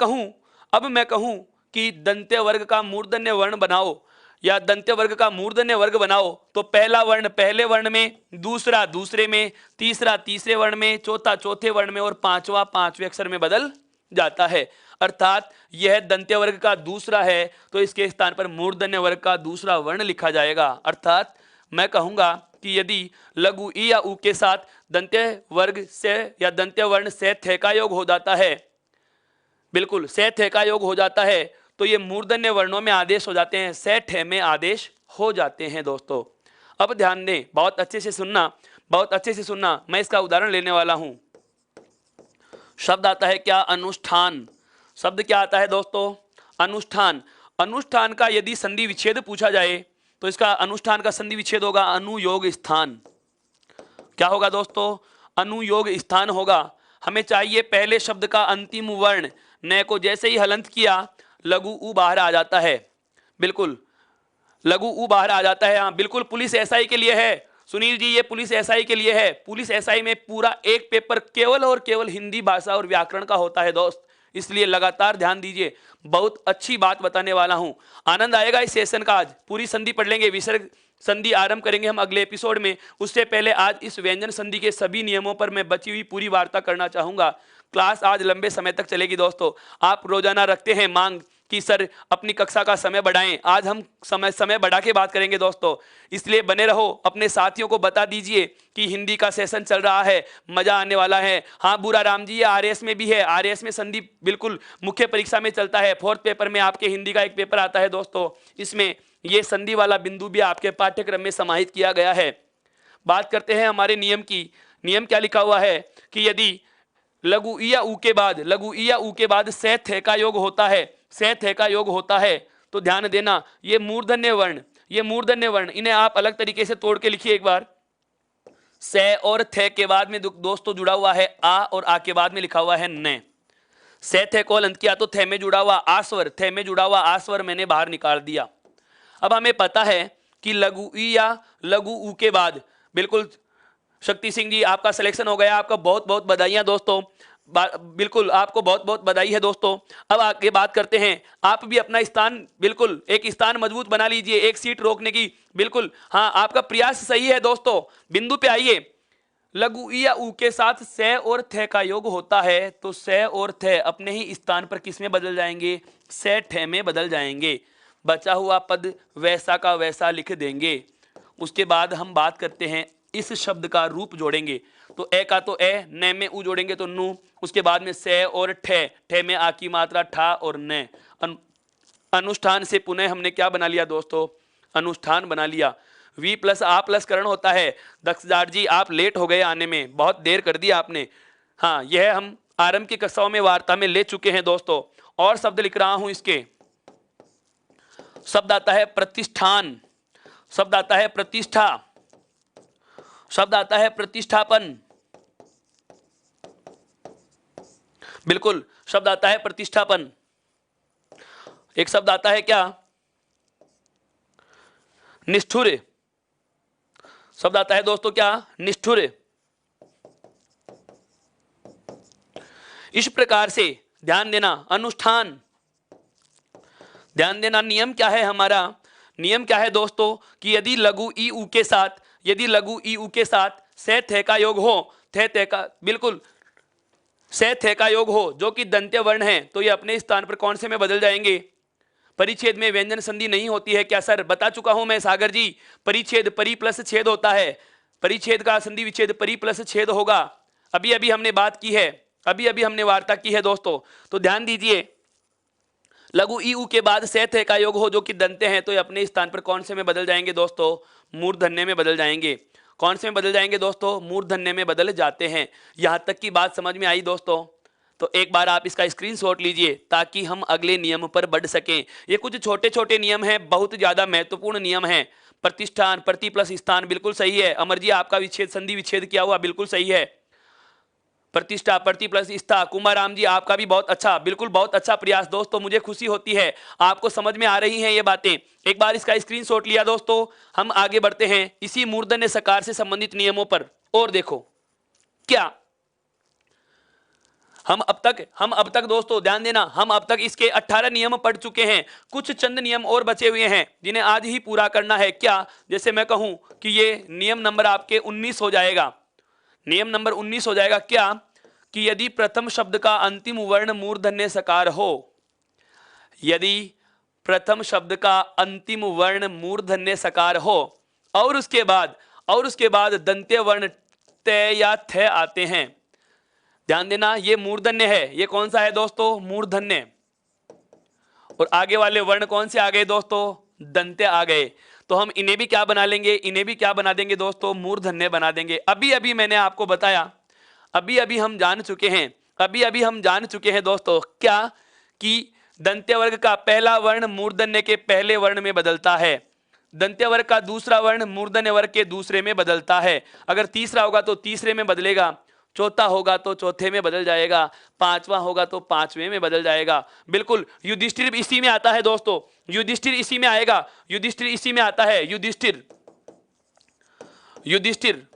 कहूं कि दंत्य वर्ग का मूर्धन्य वर्ण बनाओ या दंत्य वर्ग का मूर्धन्य वर्ग बनाओ, तो पहला वर्ण पहले वर्ण में, दूसरा दूसरे में, तीसरा तीसरे वर्ण में, चौथा चौथे वर्ण में और पांचवा पांचवें अक्षर में बदल जाता है। अर्थात यह दंत्य वर्ग का दूसरा है तो इसके स्थान पर मूर्धन्य वर्ग का दूसरा वर्ण लिखा जाएगा। अर्थात मैं कहूंगा कि यदि लघु ई या उ के साथ दंत्य वर्ग से या दंत्य वर्ण से थे का योग हो जाता है, बिल्कुल से थे का योग हो जाता है, तो ये मूर्धन्य वर्णों में आदेश हो जाते हैं, से ठे में आदेश हो जाते हैं दोस्तों। अब ध्यान दें, बहुत अच्छे से सुनना, बहुत अच्छे से सुनना। मैं इसका उदाहरण लेने वाला हूं। शब्द आता है क्या, अनुष्ठान। शब्द क्या आता है दोस्तों, अनुष्ठान। अनुष्ठान का यदि संधि विच्छेद पूछा जाए तो इसका अनुष्ठान का संधि विच्छेद होगा अनुयोग स्थान। क्या होगा दोस्तों, अनुयोग स्थान होगा। हमें चाहिए पहले शब्द का अंतिम वर्ण, न को जैसे ही हलंत किया लघु उ बाहर आ जाता है। बिल्कुल लघु उ बाहर आ जाता है। हाँ बिल्कुल, पुलिस एसआई के लिए है सुनील जी, ये पुलिस एसआई के लिए है। पुलिस एसआई में पूरा एक पेपर केवल और केवल हिंदी भाषा और व्याकरण का होता है दोस्त, इसलिए लगातार ध्यान दीजिए। बहुत अच्छी बात बताने वाला हूं, आनंद आएगा इस सेशन का। आज पूरी संधि पढ़ लेंगे, विसर्ग संधि आरंभ करेंगे हम अगले एपिसोड में। उससे पहले आज इस व्यंजन संधि के सभी नियमों पर मैं बची हुई पूरी वार्ता करना चाहूंगा। क्लास आज लंबे समय तक चलेगी दोस्तों। आप रोजाना रखते हैं मांग कि सर अपनी कक्षा का समय बढ़ाएं, आज हम समय बढ़ा के बात करेंगे दोस्तों, इसलिए बने रहो। अपने साथियों को बता दीजिए कि हिंदी का सेशन चल रहा है, मजा आने वाला है। हाँ बुरा राम जी, ये आरएएस में भी है, आरएएस में संधि बिल्कुल मुख्य परीक्षा में चलता है। 4th पेपर में आपके हिंदी का एक पेपर आता है दोस्तों, इसमें ये संधि वाला बिंदु भी आपके पाठ्यक्रम में समाहित किया गया है। बात करते हैं हमारे नियम की। नियम क्या लिखा हुआ है कि यदि लघु ई या ऊ के बाद, लघु ई या ऊ के बाद से थे का योग होता है, से थे का योग होता है, तो ध्यान देना ये मूर्धन्य वर्ण, ये मूर्धन्य वर्ण, इन्हें आप अलग तरीके से तोड़ के लिखिए एक बार। से और थे के बाद में दोस्तों जुड़ा हुआ है आ, और आ के बाद में लिखा हुआ है न। से थे को अंत किया तो थे में जुड़ा हुआ आस्वर, थे में जुड़ा हुआ आस्वर मैंने बाहर निकाल दिया। अब हमें पता है कि लघु ई या लघु ऊ के बाद, बिल्कुल शक्ति सिंह जी आपका सिलेक्शन हो गया, आपका बहुत बहुत बधाइयां दोस्तों, बिल्कुल आपको बहुत बहुत बधाई है दोस्तों। अब आगे बात करते हैं, आप भी अपना स्थान, बिल्कुल एक स्थान मजबूत बना लीजिए, एक सीट रोकने की, बिल्कुल हाँ आपका प्रयास सही है दोस्तों। बिंदु पे आइए, लघु ई या ऊ के साथ से और थे का योग होता है, तो से और थे अपने ही स्थान पर किस में बदल जाएंगे, से थे में बदल जाएंगे। बचा हुआ पद वैसा का वैसा लिख देंगे। उसके बाद हम बात करते हैं इस शब्द का रूप जोड़ेंगे, तो ए का तो ए, न में ऊ जोड़ेंगे तो नू, उसके बाद में से और ठे, ठे में आ की मात्रा ठा और न। अनुष्ठान से पुनः हमने क्या बना लिया दोस्तों, अनुष्ठान बना लिया। वी प्लस आ प्लस करण होता है। दक्षदार जी आप लेट हो गए आने में, बहुत देर कर दिया आपने। हाँ यह हम आरंभ की कक्षाओं में वार्ता में ले चुके हैं दोस्तों। और शब्द लिख रहा हूं, इसके शब्द आता है प्रतिष्ठान, शब्द आता है प्रतिष्ठा, शब्द आता है प्रतिष्ठापन, बिल्कुल शब्द आता है प्रतिष्ठापन। एक शब्द आता है क्या, निष्ठुर, शब्द आता है दोस्तों क्या, निष्ठुर। इस प्रकार से ध्यान देना, अनुष्ठान, ध्यान देना नियम क्या है हमारा, नियम क्या है दोस्तों कि यदि लघु ई ऊ के साथ, यदि लघु ई ऊ के साथ से थे का योग हो, थे का, बिल्कुल से थे का योग हो जो कि दंत्य वर्ण है, तो ये अपने स्थान पर कौन से में बदल जाएंगे, परिच्छेद में व्यंजन संधि नहीं होती है क्या सर, बता चुका हूं मैं सागर जी, परिच्छेद परि प्लस छेद होता है, परिच्छेद का संधि विच्छेद परि प्लस छेद होगा। अभी अभी हमने बात की है, अभी अभी हमने वार्ता की है दोस्तों, तो ध्यान दीजिए। लघु ई ऊ के बाद से थे का योग हो जो कि दंते हैं, तो ये अपने स्थान पर कौन से में बदल जाएंगे दोस्तों, मूर्धन्य में बदल जाएंगे। कौन से में बदल जाएंगे दोस्तों, मूर्धन्य में बदल जाते हैं। यहां तक की बात समझ में आई दोस्तों, तो एक बार आप इसका स्क्रीनशॉट लीजिए ताकि हम अगले नियम पर बढ़ सकें। ये कुछ छोटे छोटे नियम हैं, बहुत ज्यादा महत्वपूर्ण नियम हैं। प्रतिष्ठान, प्रति प्लस स्थान, बिल्कुल सही है। अमर जी आपका विच्छेद संधि विच्छेद किया हुआ बिल्कुल सही है। प्रतिष्ठा, प्रति प्लस स्था, कुमाराम जी आपका भी बहुत अच्छा, बिल्कुल बहुत अच्छा प्रयास दोस्तों, मुझे खुशी होती है आपको समझ में आ रही हैं ये बातें। एक बार इसका स्क्रीनशॉट लिया दोस्तों, हम आगे बढ़ते हैं इसी मूर्धन्य सकार से संबंधित नियमों पर। और देखो क्या हम अब तक दोस्तों ध्यान देना, हम अब तक इसके 18 नियम पढ़ चुके हैं। कुछ चंद नियम और बचे हुए हैं जिन्हें आज ही पूरा करना है। क्या, जैसे मैं कहूं कि ये नियम नंबर आपके 19 हो जाएगा, नियम नंबर 19 हो जाएगा। क्या कि यदि प्रथम शब्द का अंतिम वर्ण मूर्धन्य सकार हो, यदि प्रथम शब्द का अंतिम वर्ण मूर्धन्य सकार हो और उसके बाद दंत्य वर्ण ते या थे आते हैं, ध्यान देना ये मूर्धन्य है। ये कौन सा है दोस्तों, मूर्धन्य। और आगे वाले वर्ण कौन से आ गए दोस्तों, दंत्य आ गए। तो हम इन्हें भी क्या बना लेंगे, इन्हें भी क्या बना देंगे दोस्तों, मूर्धन्य बना देंगे। अभी अभी मैंने आपको बताया, अभी अभी हम जान चुके हैं दोस्तों क्या कि दंत्य वर्ग का पहला वर्ण मूर्धन्य के पहले वर्ण में बदलता है, दंत्य वर्ग का दूसरा वर्ण मूर्धन्य वर्ग के दूसरे में बदलता है। अगर तीसरा होगा तो तीसरे में बदलेगा, चौथा होगा तो चौथे में बदल जाएगा, पांचवा होगा तो पांचवें में बदल जाएगा। बिल्कुल युधिष्ठिर इसी में आता है दोस्तों, युधिष्ठिर इसी में आएगा, युधिष्ठिर इसी में आता है, युधिष्ठिर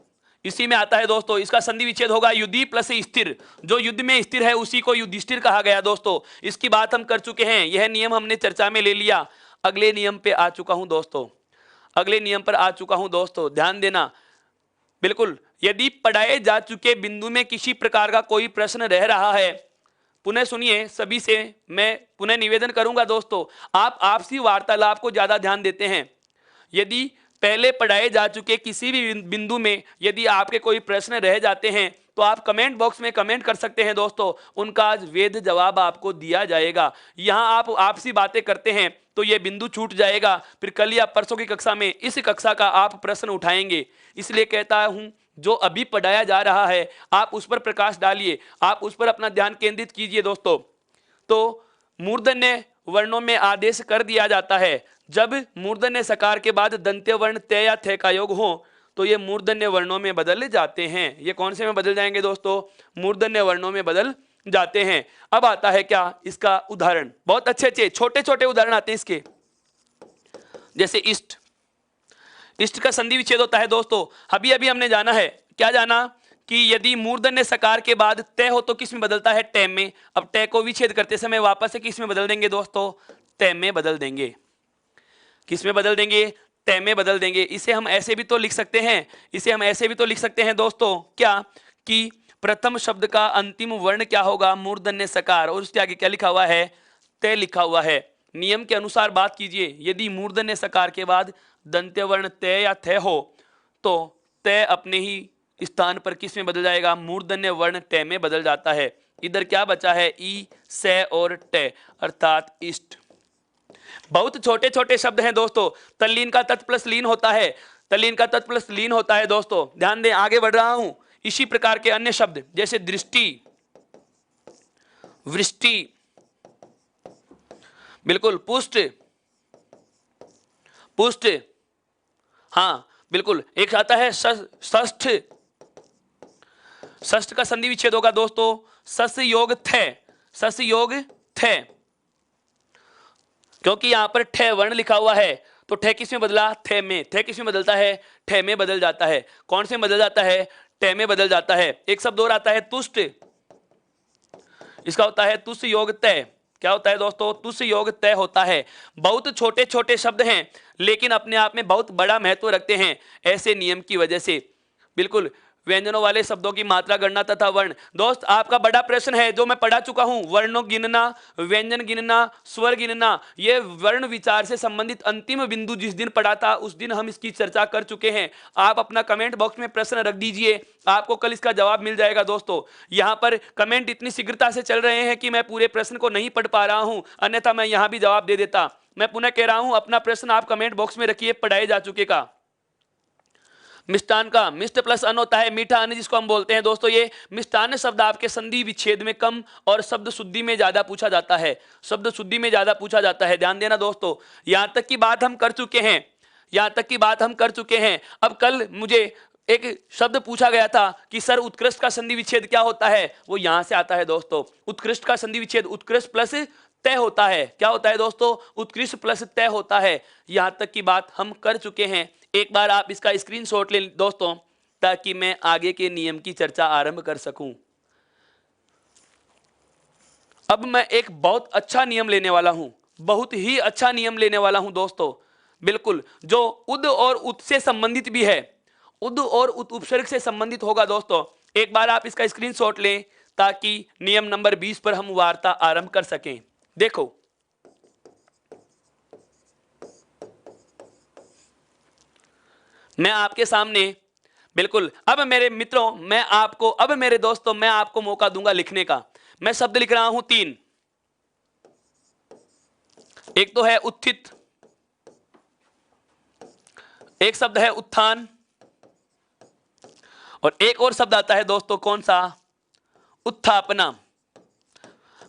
इसी में आता है दोस्तों। इसका संधि विच्छेद होगा युधि प्लस स्थिर, जो युद्ध में स्थिर है उसी को युधिष्ठिर कहा गया दोस्तों। इसकी बात हम कर चुके हैं, यह नियम हमने चर्चा में ले लिया। अगले नियम पे आ चुका हूं दोस्तों, अगले नियम पर आ चुका हूं दोस्तों, ध्यान देना। बिल्कुल यदि पढ़ाए जा चुके बिंदु में किसी प्रकार का कोई प्रश्न रह रहा है, पुनः सुनिए, सभी से मैं पुनः निवेदन करूंगा दोस्तों, आप आपसी वार्तालाप को ज्यादा ध्यान देते हैं। यदि पहले पढ़ाए जा चुके किसी भी बिंदु में यदि आपके कोई प्रश्न रह जाते हैं तो आप कमेंट बॉक्स में कमेंट कर सकते हैं दोस्तों, उनका आज वेद जवाब आपको दिया जाएगा। यहाँ आप आपसी बातें करते हैं, तो ये बिंदु छूट जाएगा। फिर कल या परसों की कक्षा में इस कक्षा का आप प्रश्न उठाएंगे। इसलिए कहता हूं जो अभी पढ़ाया जा रहा है आप उस पर प्रकाश डालिए, आप उस पर अपना ध्यान केंद्रित कीजिए दोस्तों। तो मूर्धन्य वर्णों में आदेश कर दिया जाता है। जब मूर्धन्य सकार के बाद दंत्य वर्ण त या थ का योग हो तो ये मूर्धन्य वर्णों में बदल जाते हैं। ये कौन से में बदल जाएंगे दोस्तों? मूर्धन्य वर्णों में बदल जाते हैं। अब आता है क्या इसका उदाहरण, बहुत अच्छे अच्छे छोटे छोटे उदाहरण आते हैं इसके। जैसे इष्ट, इष्ट का संधि विच्छेद होता है दोस्तों। अभी अभी हमने जाना है, क्या जाना कि यदि मूर्धन्य सकार के बाद तय हो तो किस में बदलता है? ट में। अब ट को विच्छेद करते समय वापस से किस में बदल देंगे दोस्तों? त में बदल देंगे। किस में बदल देंगे? ट में बदल देंगे। इसे हम ऐसे भी तो लिख सकते हैं, इसे हम ऐसे भी तो लिख सकते हैं दोस्तों, क्या कि प्रथम शब्द का अंतिम वर्ण क्या होगा? मूर्धन्य सकार, और उसके आगे क्या लिखा हुआ है? त लिखा हुआ है। नियम के अनुसार बात कीजिए, यदि मूर्धन्य सकार के बाद दंत्य वर्ण त या थ हो तो त अपने ही स्थान पर किस में बदल जाएगा? मूर्धन्य वर्ण ट में बदल जाता है। इधर क्या बचा है? ई, से और ट, अर्थात इष्ट। बहुत छोटे छोटे शब्द हैं दोस्तों। तल्लीन का तत् प्लस लीन होता है, तल्लीन का तत् प्लस लीन होता है दोस्तों, ध्यान दें। आगे बढ़ रहा हूं। इसी प्रकार के अन्य शब्द जैसे दृष्टि, वृष्टि, बिल्कुल, पुष्ट, पुष्ट, हाँ बिल्कुल। एक आता है षष्ठ, षष्ठ का संधि विच्छेद होगा दोस्तों सस योग थ, सस योग थ, क्योंकि यहां पर ठ वर्ण लिखा हुआ है तो ठ किस में बदला? थ में। थ किस में बदलता है? ठ में बदल जाता है। कौन से में बदल जाता है? ठ में बदल जाता है। एक शब्द और आता है तुष्ट, इसका होता है तुष्ट योग तय। क्या होता है दोस्तों? तुष्ट योग तय होता है। बहुत छोटे छोटे शब्द हैं लेकिन अपने आप में बहुत बड़ा महत्व रखते हैं ऐसे नियम की वजह से। बिल्कुल, व्यंजनों वाले शब्दों की मात्रा गणना तथा वर्ण। दोस्त आपका बड़ा प्रश्न है जो मैं पढ़ा चुका हूं, वर्णों गिनना, व्यंजन गिनना, स्वर गिनना, ये वर्ण विचार से संबंधित अंतिम बिंदु जिस दिन पढ़ा था उस दिन हम इसकी चर्चा कर चुके हैं। आप अपना कमेंट बॉक्स में प्रश्न रख दीजिए, आपको कल इसका जवाब मिल जाएगा दोस्तों। यहां पर कमेंट इतनी शीघ्रता से चल रहे हैं कि मैं पूरे प्रश्न को नहीं पढ़ पा रहा हूं, अन्यथा मैं यहां भी जवाब दे देता। मैं पुनः कह रहा हूं, अपना प्रश्न आप कमेंट बॉक्स में रखिए, पढ़ाए जा चुके का। मिष्टान का मिष्ट प्लस अन्न होता है, मीठा अन्न जिसको हम बोलते हैं दोस्तों। ये मिष्टान्न शब्द आपके संधि विच्छेद में कम और शब्द शुद्धि में ज्यादा पूछा जाता है, शब्द शुद्धि में ज्यादा पूछा जाता है, ध्यान देना दोस्तों। यहां तक की बात हम कर चुके हैं, यहां तक की बात हम कर चुके हैं। अब कल मुझे एक शब्द पूछा गया था कि सर उत्कृष्ट का संधि विच्छेद क्या होता है? वो यहां से आता है दोस्तों। उत्कृष्ट का संधि विच्छेद उत्कृष्ट प्लस तय होता है। क्या होता है दोस्तों? उत्कृष्ट प्लस तय होता है। यहां तक की बात हम कर चुके हैं। एक बार आप इसका स्क्रीनशॉट ले दोस्तों ताकि मैं आगे के नियम की चर्चा आरंभ कर सकूं। अब मैं एक बहुत अच्छा नियम लेने वाला हूं, बहुत ही अच्छा नियम लेने वाला हूं दोस्तों, बिल्कुल, जो उद और उत से संबंधित भी है, उद और उत उपसर्ग से संबंधित होगा दोस्तों। एक बार आप इसका स्क्रीनशॉट लें ताकि नियम नंबर 20 पर हम वार्ता आरंभ कर सकें। देखो, मैं आपके सामने, बिल्कुल, अब मेरे मित्रों, मैं आपको, अब मेरे दोस्तों, मैं आपको मौका दूंगा लिखने का। मैं शब्द लिख रहा हूं 3। एक तो है उत्थित, एक शब्द है उत्थान, और एक और शब्द आता है दोस्तों, कौन सा? उत्थापना।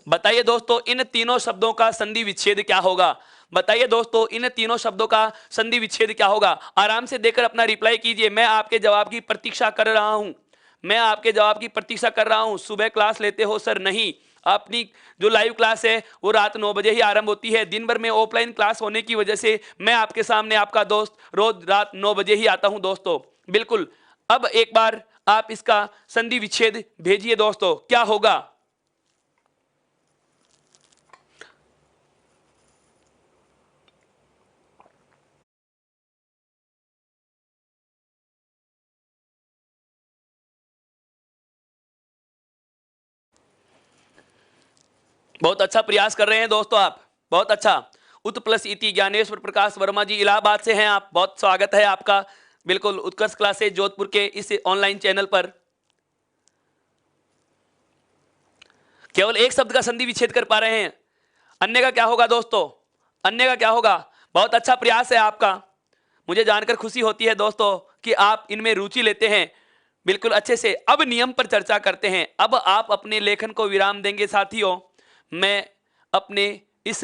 बताइए दोस्तों इन तीनों शब्दों का संधि विच्छेद क्या होगा? बताइए दोस्तों इन तीनों शब्दों का संधि विच्छेद क्या होगा? आराम से देकर अपना रिप्लाई कीजिए। मैं आपके जवाब की प्रतीक्षा कर रहा हूं, मैं आपके जवाब की प्रतीक्षा कर रहा हूं। सुबह क्लास लेते हो सर? नहीं, अपनी जो लाइव क्लास है वो रात 9 बजे ही आरंभ होती है। दिन भर में ऑफलाइन क्लास होने की वजह से मैं आपके सामने, आपका दोस्त, रोज रात 9 बजे ही आता हूं दोस्तों, बिल्कुल। अब एक बार आप इसका संधि विच्छेद भेजिए दोस्तों, क्या होगा? बहुत अच्छा प्रयास कर रहे हैं दोस्तों आप, बहुत अच्छा। उत प्लस इति, ज्ञानेश्वर प्रकाश वर्मा जी इलाहाबाद से हैं आप, बहुत स्वागत है आपका, बिल्कुल, उत्कर्ष क्लासेस जोधपुर के इस ऑनलाइन चैनल पर। केवल एक शब्द का संधि विच्छेद कर पा रहे हैं, अन्य का क्या होगा दोस्तों? अन्य का क्या होगा? बहुत अच्छा प्रयास है आपका, मुझे जानकर खुशी होती है दोस्तों कि आप इनमें रुचि लेते हैं बिल्कुल अच्छे से। अब नियम पर चर्चा करते हैं। अब आप अपने लेखन को विराम देंगे साथियों। मैं अपने इस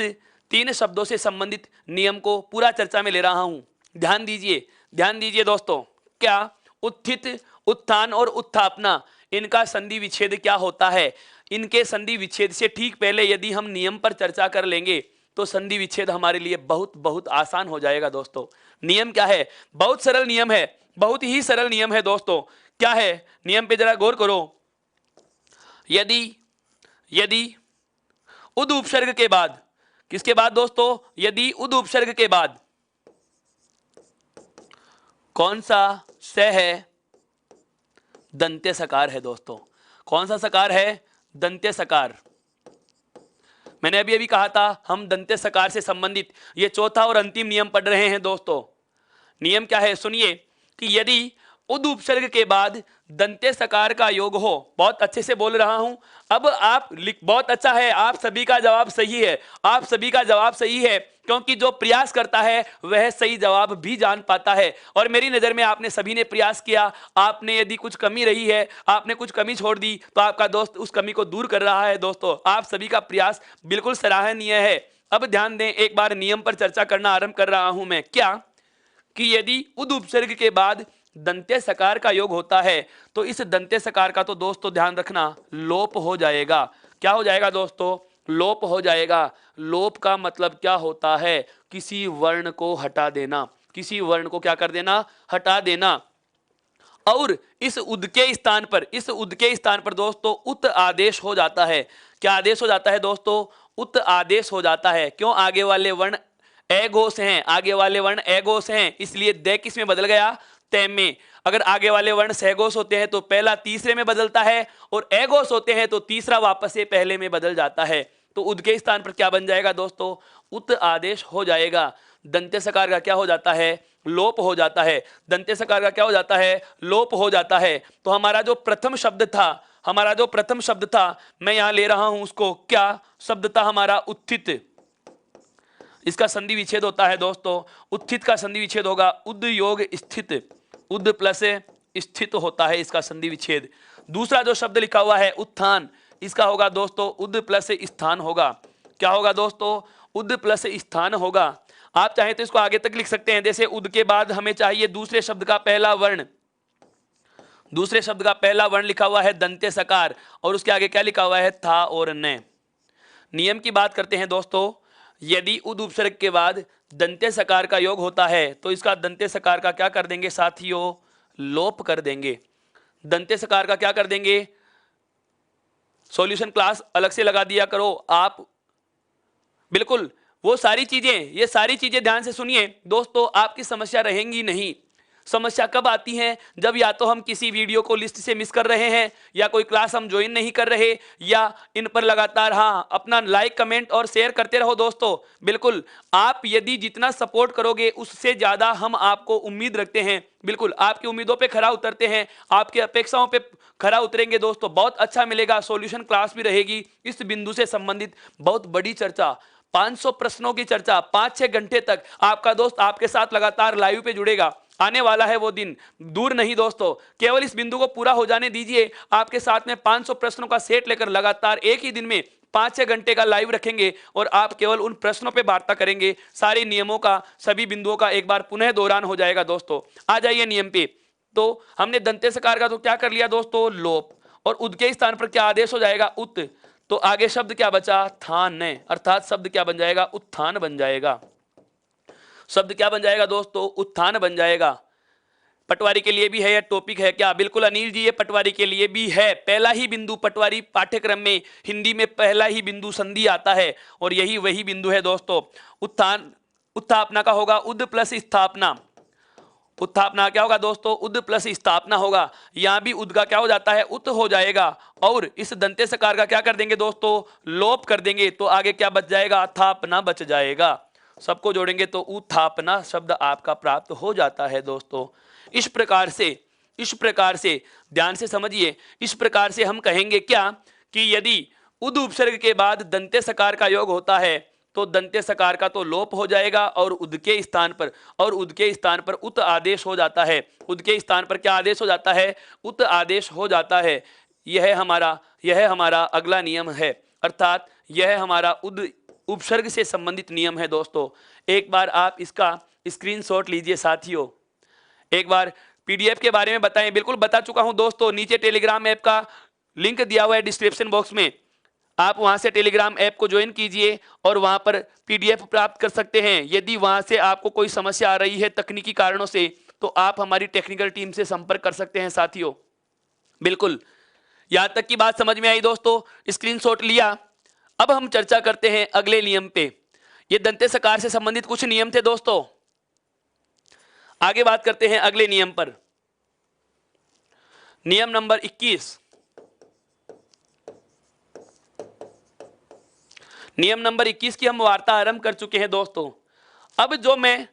3 शब्दों से संबंधित नियम को पूरा चर्चा में ले रहा हूं। ध्यान दीजिए, ध्यान दीजिए दोस्तों। क्या? उत्थित, उत्थान और उत्थापना, इनका संधि विच्छेद क्या होता है? इनके संधि विच्छेद से ठीक पहले यदि हम नियम पर चर्चा कर लेंगे तो संधि विच्छेद हमारे लिए बहुत बहुत आसान हो जाएगा दोस्तों। नियम क्या है? बहुत सरल नियम है, बहुत ही सरल नियम है दोस्तों। क्या है नियम पे जरा गौर करो। यदि यदि उद उपसर्ग के बाद, किसके बाद दोस्तों? यदि उद उपसर्ग के बाद कौन सा स है? दंत्य सकार है दोस्तों। कौन सा सकार है? दंत्य सकार। मैंने अभी अभी कहा था हम दंत्य सकार से संबंधित ये चौथा और अंतिम नियम पढ़ रहे हैं दोस्तों। नियम क्या है सुनिए कि यदि उद उपसर्ग के बाद दंत्य सकार का योग हो, बहुत अच्छे से बोल रहा हूं। अब आप बहुत अच्छा है, आप सभी का जवाब सही है, आप सभी का जवाब सही है, क्योंकि जो प्रयास करता है वह सही जवाब भी जान पाता है। और मेरी नजर में आपने सभी ने प्रयास किया। आपने यदि कुछ कमी रही है, आपने कुछ कमी छोड़ दी, तो आपका दोस्त उस कमी को दूर कर रहा है दोस्तों। आप सभी का प्रयास बिल्कुल सराहनीय है। अब ध्यान दें, एक बार नियम पर चर्चा करना आरंभ कर रहा हूं मैं। क्या? कि यदि उद उपसर्ग के बाद दंत्य सकार का योग होता है तो इस दंत्य सकार का तो दोस्तों ध्यान रखना लोप हो जाएगा। क्या हो जाएगा दोस्तों? लोप हो जाएगा। लोप का मतलब क्या होता है? किसी वर्ण को हटा देना। किसी वर्ण को क्या कर देना? हटा देना। और इस उद के स्थान पर, इस उद के स्थान पर दोस्तों उत आदेश हो जाता है। क्या आदेश हो जाता है दोस्तों? उत आदेश हो जाता है। क्यों? आगे वाले वर्ण अघोष हैं, आगे वाले वर्ण अघोष हैं, इसलिए दे किस में बदल गया? तय में। अगर आगे वाले वर्ण सहघोष होते हैं तो पहला तीसरे में बदलता है, और अघोष होते हैं तो तीसरा वापस से पहले में बदल जाता है। तो उद के स्थान पर क्या बन जाएगा दोस्तों? उत आदेश हो जाएगा। दंत्य सकार का क्या हो जाता है? लोप हो जाता है। दंत्य सकार का क्या हो जाता है? लोप हो जाता है। तो हमारा जो प्रथम शब्द था, हमारा जो प्रथम शब्द था, मैं यहां ले रहा हूं उसको। क्या शब्द था हमारा? उत्थित। इसका संधि विच्छेद होता है दोस्तों। उत्थित का संधि विच्छेद होगा उद योग स्थित। उद प्लस स्थित होता है इसका संधि विच्छेद। दूसरा जो शब्द लिखा हुआ है उत्थान, इसका होगा दोस्तों उद प्लस स्थान होगा। क्या होगा दोस्तों? उद प्लस स्थान होगा। आप चाहें तो इसको आगे तक लिख सकते हैं। जैसे उद के बाद हमें चाहिए दूसरे शब्द का पहला वर्ण, दूसरे शब्द का पहला वर्ण लिखा हुआ है दंत्य सकार, और उसके आगे क्या लिखा हुआ है? था और न। नियम की बात करते हैं दोस्तों। यदि उद उपसर्ग के बाद दंत्य सकार का योग होता है तो इसका दंत्य सकार का क्या कर देंगे साथियों? लोप कर देंगे। दंत्य सकार का क्या कर देंगे? सॉल्यूशन क्लास अलग से लगा दिया करो आप। बिल्कुल वो सारी चीजें, ये सारी चीजें ध्यान से सुनिए दोस्तों, आपकी समस्या रहेंगी नहीं। समस्या कब आती है? जब या तो हम किसी वीडियो को लिस्ट से मिस कर रहे हैं, या कोई क्लास हम ज्वाइन नहीं कर रहे, या इन पर लगातार अपना लाइक कमेंट और शेयर करते रहो दोस्तों। बिल्कुल आप यदि जितना सपोर्ट करोगे उससे ज्यादा हम आपको उम्मीद रखते हैं। बिल्कुल आपकी उम्मीदों पे खरा उतरते हैं, आपकी अपेक्षाओं पे खरा उतरेंगे दोस्तों। बहुत अच्छा मिलेगा। सॉल्यूशन क्लास भी रहेगी। इस बिंदु से संबंधित बहुत बड़ी चर्चा, 500 प्रश्नों की चर्चा 5-6 घंटे तक आपका दोस्त आपके साथ लगातार लाइव पे जुड़ेगा। आने वाला है वो दिन, दूर नहीं दोस्तों। केवल इस बिंदु को पूरा हो जाने दीजिए। आपके साथ में 500 प्रश्नों का सेट लेकर लगातार एक ही दिन में 5-6 घंटे का लाइव रखेंगे, और आप केवल उन प्रश्नों पे वार्ता करेंगे। सारे नियमों का, सभी बिंदुओं का एक बार पुनः दोहरान हो जाएगा दोस्तों। आ जाइए नियम पे। तो हमने दंत्य सकार का तो क्या कर लिया दोस्तों? लोप। और उद के स्थान पर क्या आदेश हो जाएगा? उत। तो आगे शब्द क्या बचा? थान, अर्थात शब्द क्या बन जाएगा? उत्थान बन जाएगा। शब्द क्या बन जाएगा दोस्तों? उत्थान बन जाएगा। पटवारी के लिए भी है, यह टॉपिक है क्या? बिल्कुल अनिल जी, ये पटवारी के लिए भी है। पहला ही बिंदु पटवारी पाठ्यक्रम में हिंदी में पहला ही बिंदु संधि आता है, और यही वही बिंदु है दोस्तों। उत्थान, उत्थापना का होगा उद प्लस स्थापना। उत्थापना क्या होगा दोस्तों? उद प्लस स्थापना होगा। यहां भी उद का क्या हो जाता है? उत हो जाएगा, और इस दंत्य सकार का क्या कर देंगे दोस्तों? लोप कर देंगे। तो आगे क्या बच जाएगा? थापना बच जाएगा। सबको जोड़ेंगे तो उत्थापना शब्द आपका प्राप्त हो जाता है दोस्तों। इस प्रकार से ध्यान से समझिए। इस प्रकार से हम कहेंगे क्या कि यदि उद उपसर्ग के बाद दंत्य सकार का योग होता है तो दंत्य सकार का तो लोप हो जाएगा और उद के स्थान पर उत आदेश हो जाता है। उद के स्थान पर क्या आदेश हो जाता है? उत आदेश हो जाता है। यह हमारा अगला नियम है, अर्थात यह हमारा उद उपसर्ग से संबंधित नियम है दोस्तों। एक बार आप इसका स्क्रीनशॉट लीजिए साथियों। एक बार पीडीएफ के बारे में बताएं। बिल्कुल बता चुका हूं दोस्तों, नीचे टेलीग्राम ऐप का लिंक दिया हुआ है डिस्क्रिप्शन बॉक्स में, आप वहां से टेलीग्राम ऐप को ज्वाइन कीजिए और वहां पर पीडीएफ प्राप्त कर सकते हैं। यदि वहां से आपको कोई समस्या आ रही है तकनीकी कारणों से, तो आप हमारी टेक्निकल टीम से संपर्क कर सकते हैं साथियों। बिल्कुल, यहां तक की बात समझ में आई दोस्तों, स्क्रीनशॉट लिया। अब हम चर्चा करते हैं अगले नियम पे। ये दंत्य सकार से संबंधित कुछ नियम थे दोस्तों। आगे बात करते हैं अगले नियम पर। नियम नंबर 21। नियम नंबर 21 की हम वार्ता आरंभ कर चुके हैं दोस्तों। अब जो मैं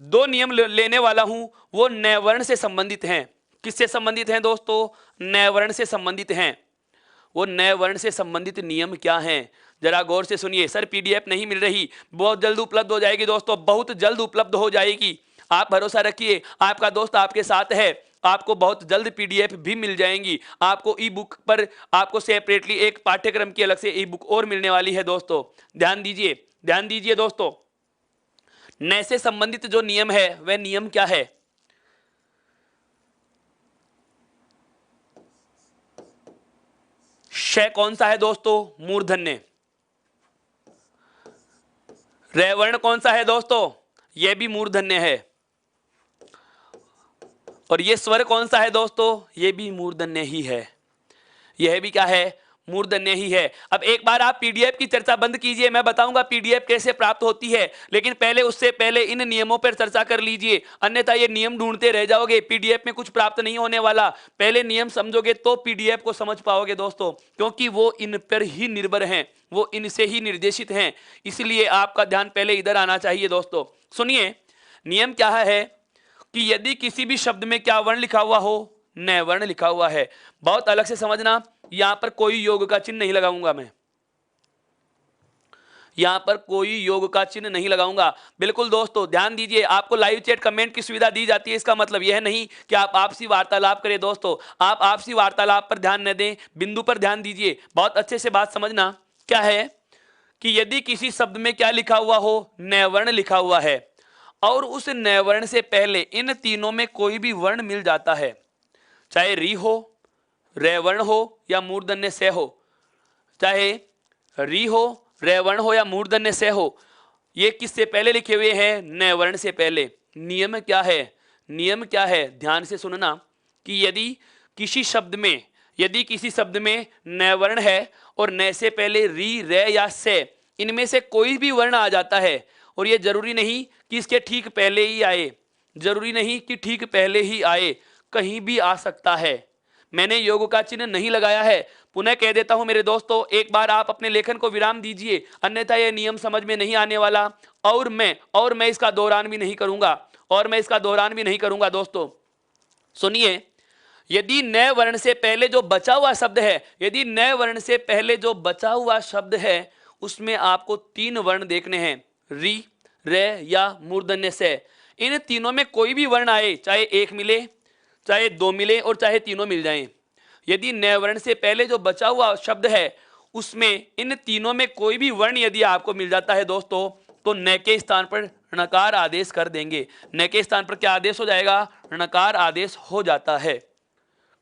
दो नियम लेने वाला हूं वो नैवर्ण से संबंधित हैं। किससे संबंधित हैं दोस्तों? नैवर्ण से संबंधित हैं। वो नैवर्ण से संबंधित नियम क्या हैं, जरा गौर से सुनिए। सर पीडीएफ नहीं मिल रही, बहुत जल्द उपलब्ध हो जाएगी दोस्तों, बहुत जल्द उपलब्ध हो जाएगी। आप भरोसा रखिए, आपका दोस्त आपके साथ है, आपको बहुत जल्द पीडीएफ भी मिल जाएंगी। आपको ई बुक पर आपको सेपरेटली एक पाठ्यक्रम की अलग से ई बुक और मिलने वाली है दोस्तों। ध्यान दीजिए, ध्यान दीजिए दोस्तों। न से संबंधित जो नियम है वह नियम क्या है? श कौन सा है दोस्तों? मूर्धन्य। रैवर्ण कौन सा है दोस्तों? यह भी मूर्धन्य है। और ये स्वर कौन सा है दोस्तों? ये भी मूर्धन्य ही है। यह भी क्या है? मूर्धन्य ही है। अब एक बार आप पीडीएफ की चर्चा बंद कीजिए, मैं बताऊंगा पीडीएफ कैसे प्राप्त होती है, लेकिन पहले उससे पहले इन नियमों पर चर्चा कर लीजिए, अन्यथा ये नियम ढूंढते रह जाओगे, पीडीएफ में कुछ प्राप्त नहीं होने वाला। पहले नियम समझोगे तो पीडीएफ को समझ पाओगे दोस्तों, क्योंकि वो इन पर ही निर्भर हैं, वो इनसे ही निर्देशित हैं। इसलिए आपका ध्यान पहले इधर आना चाहिए दोस्तों। सुनिए, नियम क्या है कि यदि किसी भी शब्द में क्या वर्ण लिखा हुआ हो? न वर्ण लिखा हुआ है। बहुत अलग से समझना, यहां पर कोई योग का चिन्ह नहीं लगाऊंगा मैं, यहां पर कोई योग का चिन्ह नहीं लगाऊंगा। बिल्कुल दोस्तों ध्यान दीजिए, आपको लाइव चैट कमेंट की सुविधा दी जाती है, इसका मतलब यह नहीं कि आप आपसी वार्तालाप करें दोस्तों। आप आपसी वार्तालाप पर ध्यान न दें, बिंदु पर ध्यान दीजिए। बहुत अच्छे से बात समझना। क्या है कि यदि किसी शब्द में क्या लिखा हुआ हो? न वर्ण लिखा हुआ है, और उस न वर्ण से पहले इन तीनों में कोई भी वर्ण मिल जाता है, चाहे री हो, रैवर्ण हो या मूर्धन्य से हो, चाहे री हो, रैवर्ण हो या मूर्धन्य से हो, ये किससे पहले लिखे हुए हैं? न वर्ण से पहले। नियम क्या है? नियम क्या है? ध्यान से सुनना कि यदि किसी शब्द में न वर्ण है और न से पहले री, रे या से, इनमें से कोई भी वर्ण आ जाता है, और ये जरूरी नहीं कि इसके ठीक पहले ही आए, जरूरी नहीं कि ठीक पहले ही आए, कहीं भी आ सकता है। मैंने योग का चिन्ह नहीं लगाया है, पुनः कह देता हूं मेरे दोस्तों, एक बार आप अपने लेखन को विराम दीजिए, अन्यथा यह नियम समझ में नहीं आने वाला। और मैं इसका दोहरान भी नहीं करूंगा दोस्तों। सुनिए, यदि न वर्ण से पहले जो बचा हुआ शब्द है उसमें आपको तीन वर्ण देखने हैं, री, रे या मूर्धन्य से। इन तीनों में कोई भी वर्ण आए, चाहे एक मिले, चाहे दो मिले और चाहे तीनों मिल जाएं। यदि न वर्ण से पहले जो बचा हुआ शब्द है उसमें इन तीनों में कोई भी वर्ण यदि आपको मिल जाता है दोस्तों, तो न के स्थान पर णकार आदेश कर देंगे। न के स्थान पर क्या आदेश हो जाएगा? णकार आदेश हो जाता है।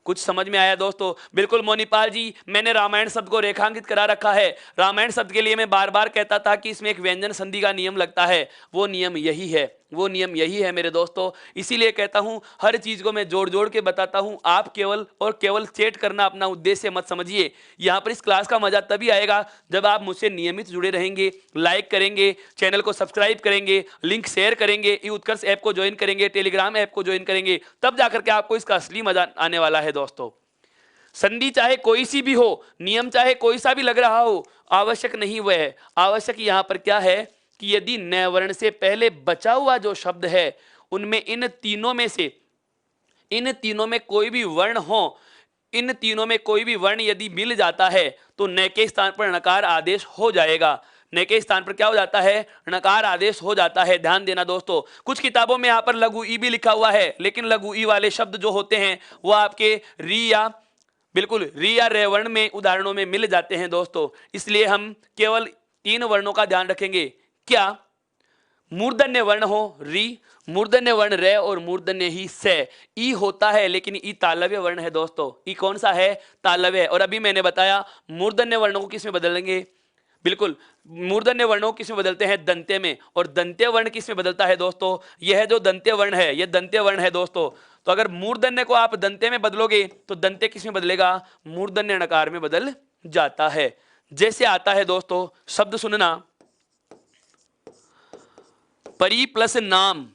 कुछ समझ में आया दोस्तों? बिल्कुल मोनीपाल जी, मैंने रामायण शब्द को रेखांकित करा रखा है। रामायण शब्द के लिए मैं बार बार कहता था कि इसमें एक व्यंजन संधि का नियम लगता है, वो नियम यही है मेरे दोस्तों। इसीलिए कहता हूं, हर चीज को मैं जोड़ जोड़ के बताता हूं। आप केवल चैट करना अपना उद्देश्य मत समझिए। यहां पर इस क्लास का मजा तभी आएगा जब आप मुझसे नियमित जुड़े रहेंगे, लाइक करेंगे, चैनल को सब्सक्राइब करेंगे, लिंक शेयर करेंगे, ई उत्कर्ष ऐप को ज्वाइन करेंगे, टेलीग्राम ऐप को ज्वाइन करेंगे, तब जाकर के आपको इसका असली मजा आने वाला है दोस्तों। संधि चाहे कोई सी भी हो, नियम चाहे कोई सा भी लग रहा हो, आवश्यक नहीं वह है। आवश्यक यहां पर क्या है कि यदि न वर्ण से पहले बचा हुआ जो शब्द है उनमें इन तीनों में कोई भी वर्ण हो, इन तीनों में कोई भी वर्ण यदि मिल जाता है तो न के स्थान पर णकार आदेश हो जाएगा। न के स्थान पर क्या हो जाता है, णकार आदेश हो जाता है। ध्यान देना दोस्तों, कुछ किताबों में यहाँ पर लघु ई भी लिखा हुआ है, लेकिन लघु ई वाले शब्द जो होते हैं वो आपके री या बिल्कुल री या रे वर्ण में उदाहरणों में मिल जाते हैं दोस्तों। इसलिए हम केवल 3 वर्णों का ध्यान रखेंगे। क्या? मूर्धन्य वर्ण हो री, मूर्धन्य वर्ण रे और मूर्धन्य ही से। ई होता है लेकिन ई तालव्य वर्ण है दोस्तों। ई कौन सा है? तालव्य। और अभी मैंने बताया मूर्धन्य वर्णों को किस में बदलेंगे? बिल्कुल, मूर्धन्य वर्णों को किस में बदलते हैं? दंत्य में। और दंत्य वर्ण किस में बदलता है दोस्तों? यह जो दंत्य वर्ण है, यह दंत्य वर्ण है दोस्तों। तो अगर मूर्धन्य को आप दंत्य में बदलोगे तो दंत्य किस में बदलेगा? मूर्धन्य णकार में बदल जाता है। जैसे आता है दोस्तों, शब्द सुनना, परी प्लस नाम।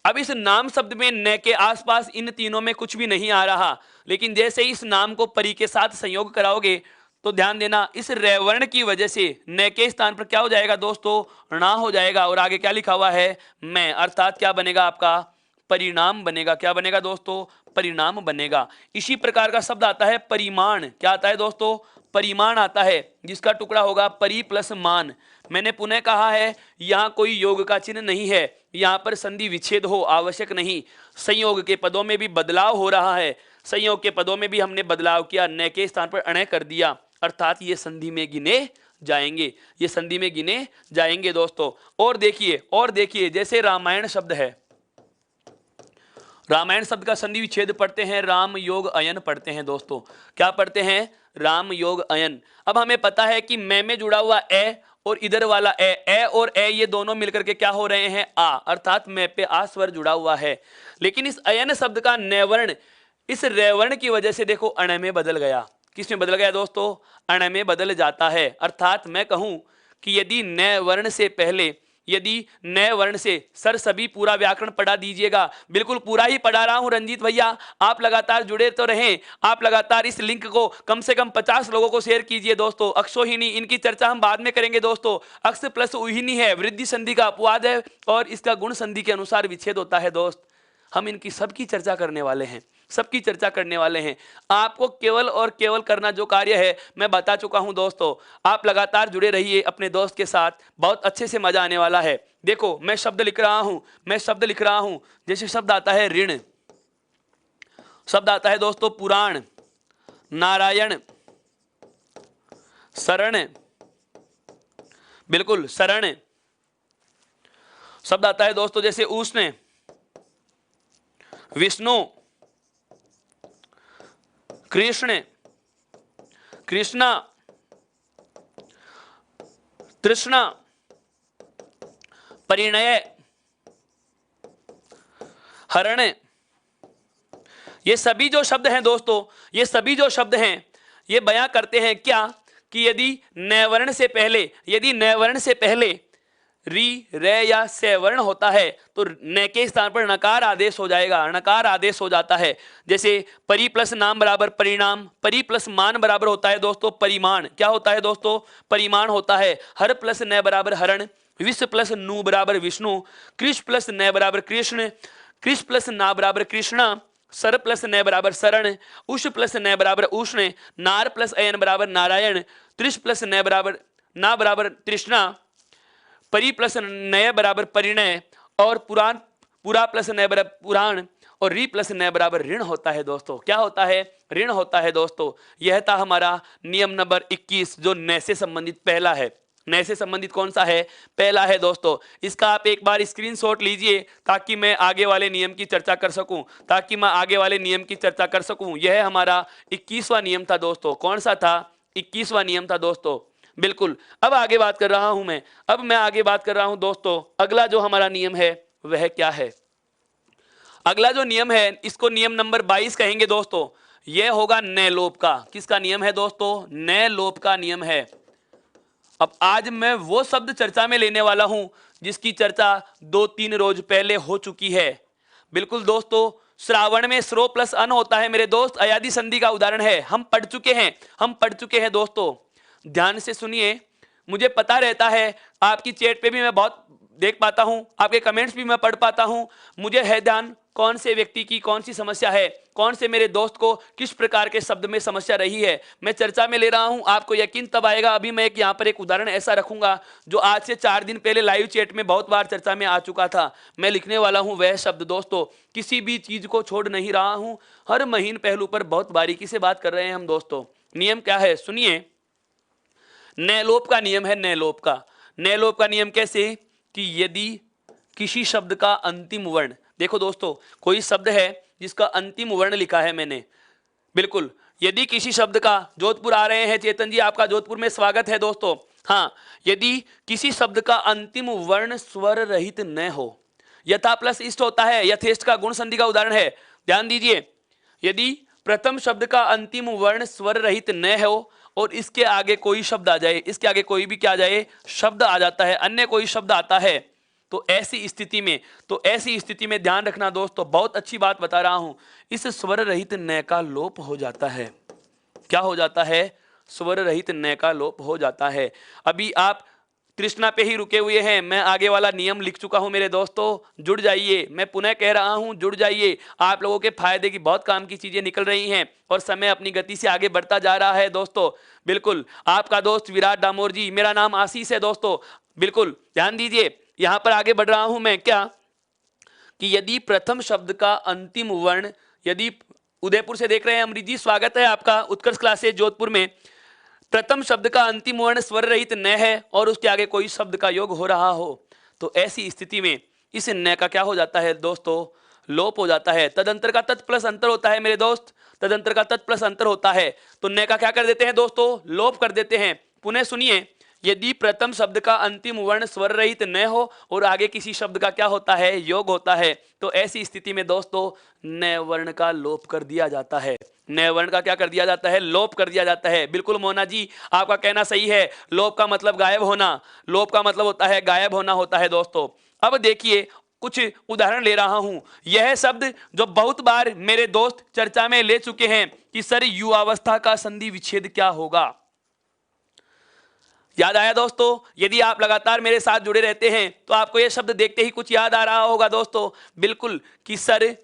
अब इस नाम शब्द में न के आसपास इन तीनों में कुछ भी नहीं आ रहा, लेकिन जैसे ही इस नाम को परी के साथ संयोग कराओगे तो ध्यान देना, इस रेवर्ण की वजह से न के स्थान पर क्या हो जाएगा दोस्तों? णा हो जाएगा। और आगे क्या लिखा हुआ है? मैं। अर्थात क्या बनेगा आपका? परिणाम बनेगा। क्या बनेगा दोस्तों? परिणाम बनेगा। इसी प्रकार का शब्द आता है परिमाण। क्या आता है दोस्तों? परिमाण आता है, जिसका टुकड़ा होगा परी प्लस मान। मैंने पुनः कहा है, यहां कोई योग का चिन्ह नहीं है, यहां पर संधि विच्छेद हो आवश्यक नहीं। संयोग के पदों में भी बदलाव हो रहा है, संयोग के पदों में भी हमने बदलाव किया, न के स्थान पर अण कर दिया, अर्थात ये संधि में गिने जाएंगे, ये संधि में गिने जाएंगे दोस्तों। और देखिए जैसे रामायण शब्द है, रामायण शब्द का संधि विच्छेद पढ़ते हैं, राम योग अयन पढ़ते हैं दोस्तों। क्या पढ़ते हैं? राम योग अयन। अब हमें पता है कि मैं में जुड़ा हुआ ए और इधर वाला ए और ए ये दोनों मिलकर के क्या हो रहे हैं? आ, अर्थात मैं पे आ स्वर जुड़ा हुआ है। लेकिन इस अयन शब्द का नैवर्ण इस रेवर्ण की वजह से देखो अण में बदल गया। किस में बदल गया दोस्तों? अण में बदल जाता है। अर्थात मैं कहूं कि यदि न वर्ण से पहले, यदि न वर्ण से, सर सभी पूरा व्याकरण पढ़ा दीजिएगा, बिल्कुल पूरा ही पढ़ा रहा हूं रंजीत भैया, आप लगातार जुड़े तो रहें, आप लगातार इस लिंक को कम से कम 50 लोगों को शेयर कीजिए दोस्तों। अक्षोहिणी, इनकी चर्चा हम बाद में करेंगे दोस्तों। अक्ष प्लस उहिनी है, वृद्धि संधि का अपवाद है और इसका गुण संधि के अनुसार विच्छेद होता है दोस्त। हम इनकी सबकी चर्चा करने वाले हैं, सबकी चर्चा करने वाले हैं। आपको केवल और केवल करना जो कार्य है मैं बता चुका हूं दोस्तों। आप लगातार जुड़े रहिए अपने दोस्त के साथ, बहुत अच्छे से मजा आने वाला है। देखो मैं शब्द लिख रहा हूं, जैसे शब्द आता है ऋण, शब्द आता है दोस्तों पुराण, नारायण, शरण, बिल्कुल शरण। शब्द आता है दोस्तों जैसे उष्ण, विष्णु, कृष्ण, कृष्णा, तृष्णा, परिणय, हरण। ये सभी जो शब्द हैं दोस्तों, ये सभी जो शब्द हैं ये बयां करते हैं क्या? कि यदि नैवर्ण से पहले, यदि नैवर्ण से पहले री रे या से वर्ण होता है तो न के स्थान पर नकार आदेश हो जाएगा, नकार आदेश हो जाता है। जैसे परी प्लस नाम बराबर परिणाम, परी प्लस मान बराबर होता है दोस्तों परिमाण। क्या होता है दोस्तों? परिमाण होता है। हर प्लस न बराबर हरण, विश्व प्लस नु बराबर विष्णु, कृष प्लस न बराबर कृष्ण, कृष प्लस ना बराबर कृष्णा, सर प्लस न बराबर शरण, उष प्लस न बराबर उष्ण, नार प्लस अयन बराबर नारायण, त्रिश प्लस न बराबर ना बराबर तृष्णा, परी प्लस नय बराबर परिणय, और पुराण, पुरा प्लस नय बराबर पुराण, और री प्लस नय बराबर ऋण होता है दोस्तों। क्या होता है? ऋण होता है दोस्तों। यह था हमारा नियम नंबर 21 जो न से संबंधित पहला है। न से संबंधित कौन सा है? पहला है दोस्तों। इसका आप एक बार स्क्रीनशॉट लीजिए ताकि मैं आगे वाले नियम की चर्चा कर सकूं, यह हमारा 21वां नियम था दोस्तों। कौन सा था? 21वां नियम था दोस्तों। बिल्कुल। अब आगे बात कर रहा हूं मैं आगे बात कर रहा हूं दोस्तों। अगला जो हमारा नियम है वह क्या है? अगला जो नियम है इसको नियम नंबर 22 कहेंगे दोस्तों। यह होगा न लोप का। किसका नियम है दोस्तों? न लोप का नियम है। अब आज मैं वो शब्द चर्चा में लेने वाला हूं जिसकी चर्चा 2-3 रोज पहले हो चुकी है। बिल्कुल दोस्तों, श्रावण में श्रो प्लस अन होता है मेरे दोस्त, अयादि संधि का उदाहरण है। हम पढ़ चुके हैं दोस्तों। ध्यान से सुनिए, मुझे पता रहता है आपकी चैट पे भी मैं बहुत देख पाता हूं, आपके कमेंट्स भी मैं पढ़ पाता हूं। मुझे है ध्यान कौन से व्यक्ति की कौन सी समस्या है, कौन से मेरे दोस्त को किस प्रकार के शब्द में समस्या रही है, मैं चर्चा में ले रहा हूं। आपको यकीन तब आएगा, अभी मैं एक यहाँ पर एक उदाहरण ऐसा रखूंगा जो आज से 4 दिन पहले लाइव चैट में बहुत बार चर्चा में आ चुका था। मैं लिखने वाला हूं वह शब्द दोस्तों, किसी भी चीज को छोड़ नहीं रहा हूं, हर महीन पहलू पर बहुत बारीकी से बात कर रहे हैं हम दोस्तों। नियम क्या है सुनिए, नैलोप का नियम है। नैलोप का नियम कैसे कि यदि किसी शब्द का अंतिम वर्ण, देखो दोस्तों कोई शब्द है जिसका अंतिम वर्ण लिखा है मैंने, बिल्कुल, यदि किसी शब्द का, जोधपुर आ रहे हैं चेतन जी, आपका जोधपुर में स्वागत है दोस्तों। हाँ, यदि किसी शब्द का अंतिम वर्ण स्वर रहित न हो, यथा प्लस इष्ट होता है, यथेष्ट का गुण संधि का उदाहरण है, ध्यान दीजिए। यदि प्रथम शब्द का अंतिम वर्ण स्वर रहित न हो और इसके आगे कोई शब्द आ जाए, इसके आगे कोई भी क्या आ जाए, शब्द आ जाता है, अन्य कोई शब्द आता है, तो ऐसी स्थिति में ध्यान रखना दोस्तों, बहुत अच्छी बात बता रहा हूं, इस स्वर रहित न का लोप हो जाता है। क्या हो जाता है? स्वर रहित न का लोप हो जाता है। अभी आप कृष्णा पे ही रुके हुए हैं, मैं आगे वाला नियम लिख चुका हूं मेरे दोस्तों, जुड़ जाइए। मैं पुनः कह रहा हूं, जुड़ जाइए। आप लोगों के फायदे की बहुत काम की चीजें निकल रही हैं और समय अपनी गति से आगे बढ़ता जा रहा है दोस्तों। बिल्कुल, आपका दोस्त विराट डामोर जी, मेरा नाम आशीष है दोस्तों। बिल्कुल ध्यान दीजिए, यहां पर आगे बढ़ रहा हूं मैं, क्या कि यदि प्रथम शब्द का अंतिम वर्ण, यदि उदयपुर से देख रहे हैं अमृत जी, स्वागत है आपका उत्कर्ष क्लासेस जोधपुर में, प्रथम शब्द का अंतिम वर्ण स्वर रहित न है और उसके आगे कोई शब्द का योग हो रहा हो, तो ऐसी स्थिति में इस न का क्या हो जाता है दोस्तों? लोप हो जाता है। तदंतर का तत् प्लस अंतर होता है मेरे दोस्त, तदंतर का तत् प्लस अंतर होता है, तो न का क्या कर देते हैं दोस्तों? लोप कर देते हैं। पुनः सुनिए, यदि प्रथम शब्द का अंतिम वर्ण स्वर रहित न हो और आगे किसी शब्द का क्या होता है? योग होता है, तो ऐसी स्थिति में दोस्तों न वर्ण का लोप कर दिया जाता है। न वर्ण का क्या कर दिया जाता है? लोप कर दिया जाता है। बिल्कुल मोना जी, आपका कहना सही है, लोप का मतलब गायब होना, लोप का मतलब होता है गायब होना होता है दोस्तों। अब देखिए, कुछ उदाहरण ले रहा हूं, यह शब्द जो बहुत बार मेरे दोस्त चर्चा में ले चुके हैं कि सर युवावस्था का संधि विच्छेद क्या होगा। याद आया दोस्तों? यदि आप लगातार मेरे साथ जुड़े रहते हैं तो आपको यह शब्द देखते ही कुछ याद आ रहा होगा दोस्तों, बिल्कुल, कि सर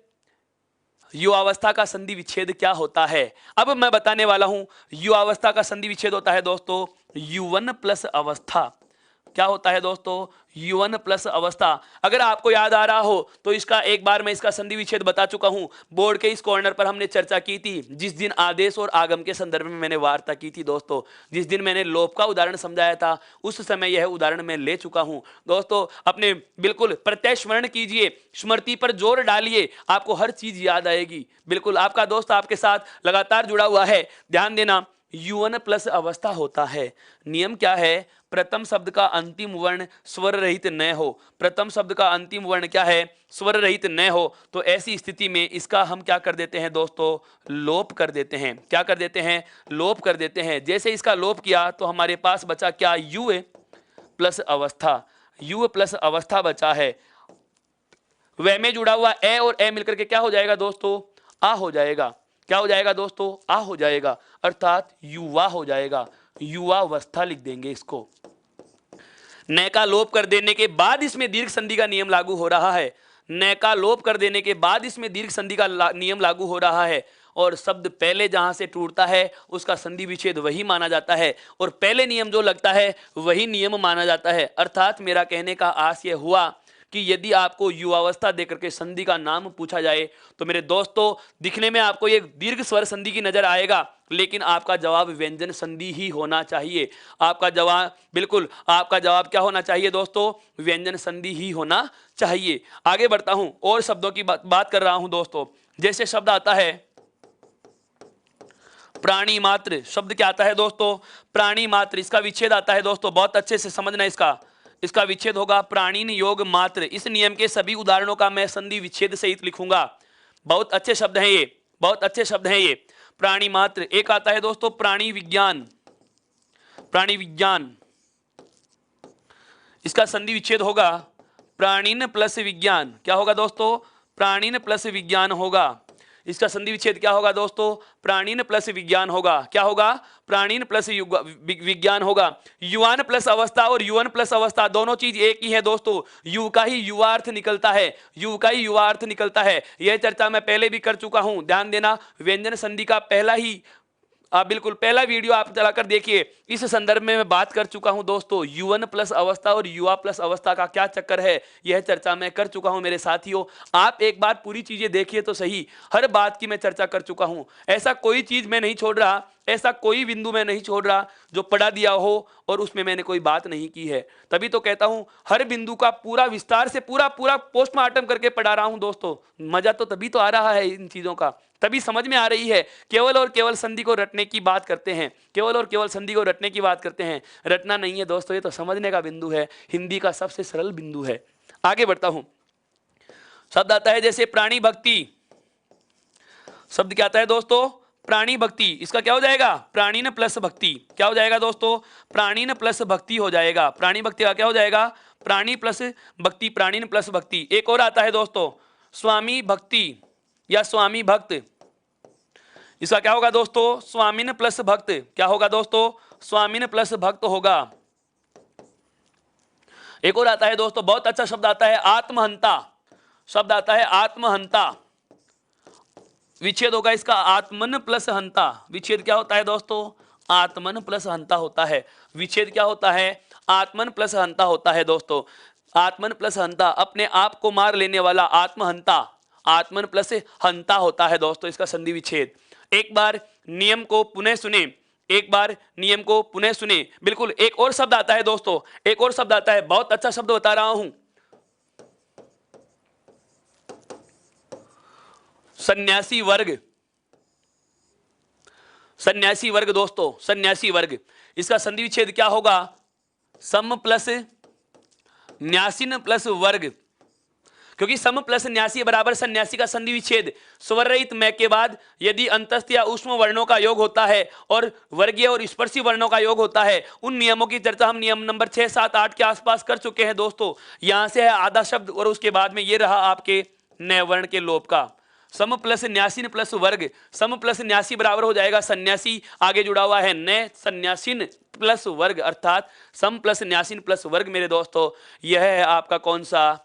युवावस्था का संधि विच्छेद क्या होता है। अब मैं बताने वाला हूं, युवावस्था का संधि विच्छेद होता है दोस्तों युवन प्लस अवस्था। क्या होता है दोस्तों? युवन प्लस अवस्था। अगर आपको याद आ रहा हो तो इसका एक बार मैं इसका संधि विच्छेद बता चुका हूं, बोर्ड के इस कॉर्नर पर हमने चर्चा की थी, जिस दिन आदेश और आगम के संदर्भ में मैंने वार्ता की थी दोस्तों, जिस दिन मैंने लोप का उदाहरण समझाया था, उस समय यह उदाहरण मैं ले चुका हूं दोस्तों। अपने बिल्कुल प्रत्यय स्मरण कीजिए, स्मृति पर जोर डालिए, आपको हर चीज याद आएगी। बिल्कुल, आपका दोस्त आपके साथ लगातार जुड़ा हुआ है, ध्यान देना। युवन प्लस अवस्था होता है। नियम क्या है? प्रथम शब्द का अंतिम वर्ण स्वर रहित न हो, प्रथम शब्द का अंतिम वर्ण क्या है? स्वर रहित न हो, तो ऐसी स्थिति में इसका हम क्या कर देते हैं दोस्तों? लोप कर देते हैं। क्या कर देते हैं? लोप कर देते हैं। जैसे इसका लोप किया तो हमारे पास बचा क्या? यु प्लस अवस्था, यु प्लस अवस्था बचा है। वह में जुड़ा हुआ ए और ए मिलकर के क्या हो जाएगा दोस्तों? आ हो जाएगा। क्या हो जाएगा दोस्तों? आ हो जाएगा, अर्थात युवा हो जाएगा, युवावस्था लिख देंगे इसको। न का लोप कर देने के बाद इसमें दीर्घ संधि का नियम लागू हो रहा है। न का लोप कर देने के बाद इसमें दीर्घ संधि का नियम लागू हो रहा है और शब्द पहले जहां से टूटता है उसका संधि विच्छेद वही माना जाता है और पहले नियम जो लगता है वही नियम माना जाता है। अर्थात मेरा कहने का आशय हुआ कि यदि आपको युवावस्था देकर के संधि का नाम पूछा जाए तो मेरे दोस्तों, दिखने में आपको एक दीर्घ स्वर संधि की नजर आएगा, लेकिन आपका जवाब व्यंजन संधि ही होना चाहिए। आपका जवाब, बिल्कुल, आपका जवाब क्या होना चाहिए दोस्तों? व्यंजन संधि ही होना चाहिए। आगे बढ़ता हूं और शब्दों की बात कर रहा हूं दोस्तों। जैसे शब्द आता है प्राणी मात्र, शब्द क्या आता है दोस्तों? प्राणी मात्र। इसका विच्छेद आता है दोस्तों, बहुत अच्छे से समझना, इसका विच्छेद होगा प्राणीन योग मात्र। इस नियम के सभी उदाहरणों का मैं संधि विच्छेद सहित लिखूंगा। बहुत अच्छे शब्द हैं ये, बहुत अच्छे शब्द हैं ये। प्राणी मात्र। एक आता है दोस्तों प्राणी विज्ञान, प्राणी विज्ञान, इसका संधि विच्छेद होगा प्राणीन प्लस विज्ञान। क्या होगा दोस्तों? प्राणीन प्लस विज्ञान होगा। इसका संधि विच्छेद क्या होगा दोस्तों? प्राणीन प्लस विज्ञान होगा। क्या होगा? प्राणीन प्लस विज्ञान होगा। युवान प्लस अवस्था और युवन प्लस अवस्था दोनों चीज एक ही है दोस्तों। यु का ही युवार्थ निकलता है, यु का ही युवार्थ निकलता है। यह चर्चा मैं पहले भी कर चुका हूं, ध्यान देना। व्यंजन संधि का पहला ही बिल्कुल पहला वीडियो आप चलाकर देखिए, इस संदर्भ में मैं बात कर चुका हूं दोस्तों। युवन प्लस अवस्था और युवा प्लस अवस्था का क्या चक्कर है, यह चर्चा मैं कर चुका हूं मेरे साथियों। आप एक बार पूरी चीजें देखिए तो सही, हर बात की मैं चर्चा कर चुका हूं। ऐसा कोई चीज मैं नहीं छोड़ रहा, ऐसा कोई बिंदु मैं नहीं छोड़ रहा जो पढ़ा दिया हो और उसमें मैंने कोई बात नहीं की है। तभी तो कहता हूं हर बिंदु का पूरा विस्तार से पूरा पूरा पोस्टमार्टम करके पढ़ा रहा हूं दोस्तों। मजा तो तभी तो आ रहा है इन चीजों का, तभी समझ में आ रही है। केवल और केवल संधि को रटने की बात करते हैं, केवल और केवल संधि को रटने की बात करते हैं। रटना नहीं है दोस्तों, ये तो समझने का बिंदु है, हिंदी का सबसे सरल बिंदु है। आगे बढ़ता हूं। शब्द आता है जैसे प्राणी भक्ति। शब्द क्या आता है दोस्तों? प्राणी भक्ति। इसका क्या हो जाएगा? प्राणीन प्लस भक्ति। क्या हो जाएगा दोस्तों? प्राणीन प्लस भक्ति हो जाएगा। प्राणी भक्ति का क्या हो जाएगा? प्राणी प्लस भक्ति, प्राणीन प्लस भक्ति। एक और आता है दोस्तों स्वामी भक्ति या स्वामी भक्त। इसका क्या होगा दोस्तों? स्वामीन प्लस भक्त। क्या होगा दोस्तों? स्वामीन प्लस भक्त होगा। एक और आता है दोस्तों, बहुत अच्छा शब्द आता है आत्महंता। शब्द आता है आत्महंता। विच्छेद होगा इसका आत्मन प्लस हंता। विच्छेद क्या होता है दोस्तों? आत्मन प्लस हंता होता है। विच्छेद क्या होता है? आत्मन प्लस हंता होता है दोस्तों। आत्मन प्लस हंता, अपने आप को मार लेने वाला आत्महंता, आत्मन प्लस हंता होता है दोस्तों इसका संधि विच्छेद। एक बार नियम को पुनः सुने, एक बार नियम को पुनः सुने। बिल्कुल एक और शब्द आता है दोस्तों, एक और शब्द आता है, बहुत अच्छा शब्द बता रहा हूं, सन्यासी वर्ग। सन्यासी वर्ग दोस्तों, सन्यासी वर्ग। इसका संधि विच्छेद क्या होगा? सम प्लस न्यासीन प्लस वर्ग। क्योंकि सम प्लस न्यासी बराबर सन्यासी का संधि विच्छेद स्वर रहित में के बाद यदि अंतस्थ या ऊष्म वर्णों का योग होता है और वर्गीय और स्पर्शी वर्णों का योग होता है। उन नियमों की चर्चा हम नियम नंबर 6, 7, 8 के आसपास कर चुके हैं दोस्तों। यहां से है आधा शब्द और उसके बाद में ये रहा आपके नए वर्ण के लोप का। सम प्लस न्यासीन प्लस वर्ग, सम प्लस न्यासी बराबर हो जाएगा सन्यासी, आगे जुड़ा हुआ है नए सन्यासीन प्लस वर्ग, अर्थात सम प्लस न्यासीन प्लस वर्ग। मेरे दोस्तों यह है आपका कौन सा?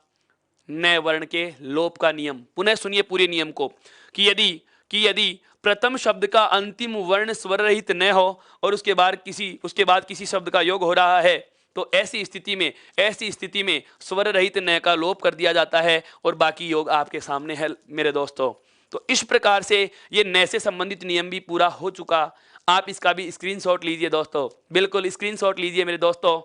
नए वर्ण के लोप का नियम। पुनः सुनिए पूरे नियम को कि यदि प्रथम शब्द का अंतिम वर्ण स्वर रहित न हो और उसके बाद किसी शब्द का योग हो रहा है तो ऐसी स्थिति में स्वर रहित न का लोप कर दिया जाता है और बाकी योग आपके सामने है मेरे दोस्तों। तो इस प्रकार से ये न से संबंधित नियम भी पूरा हो चुका। आप इसका भी स्क्रीनशॉट लीजिए दोस्तों, बिल्कुल स्क्रीनशॉट लीजिए मेरे दोस्तों।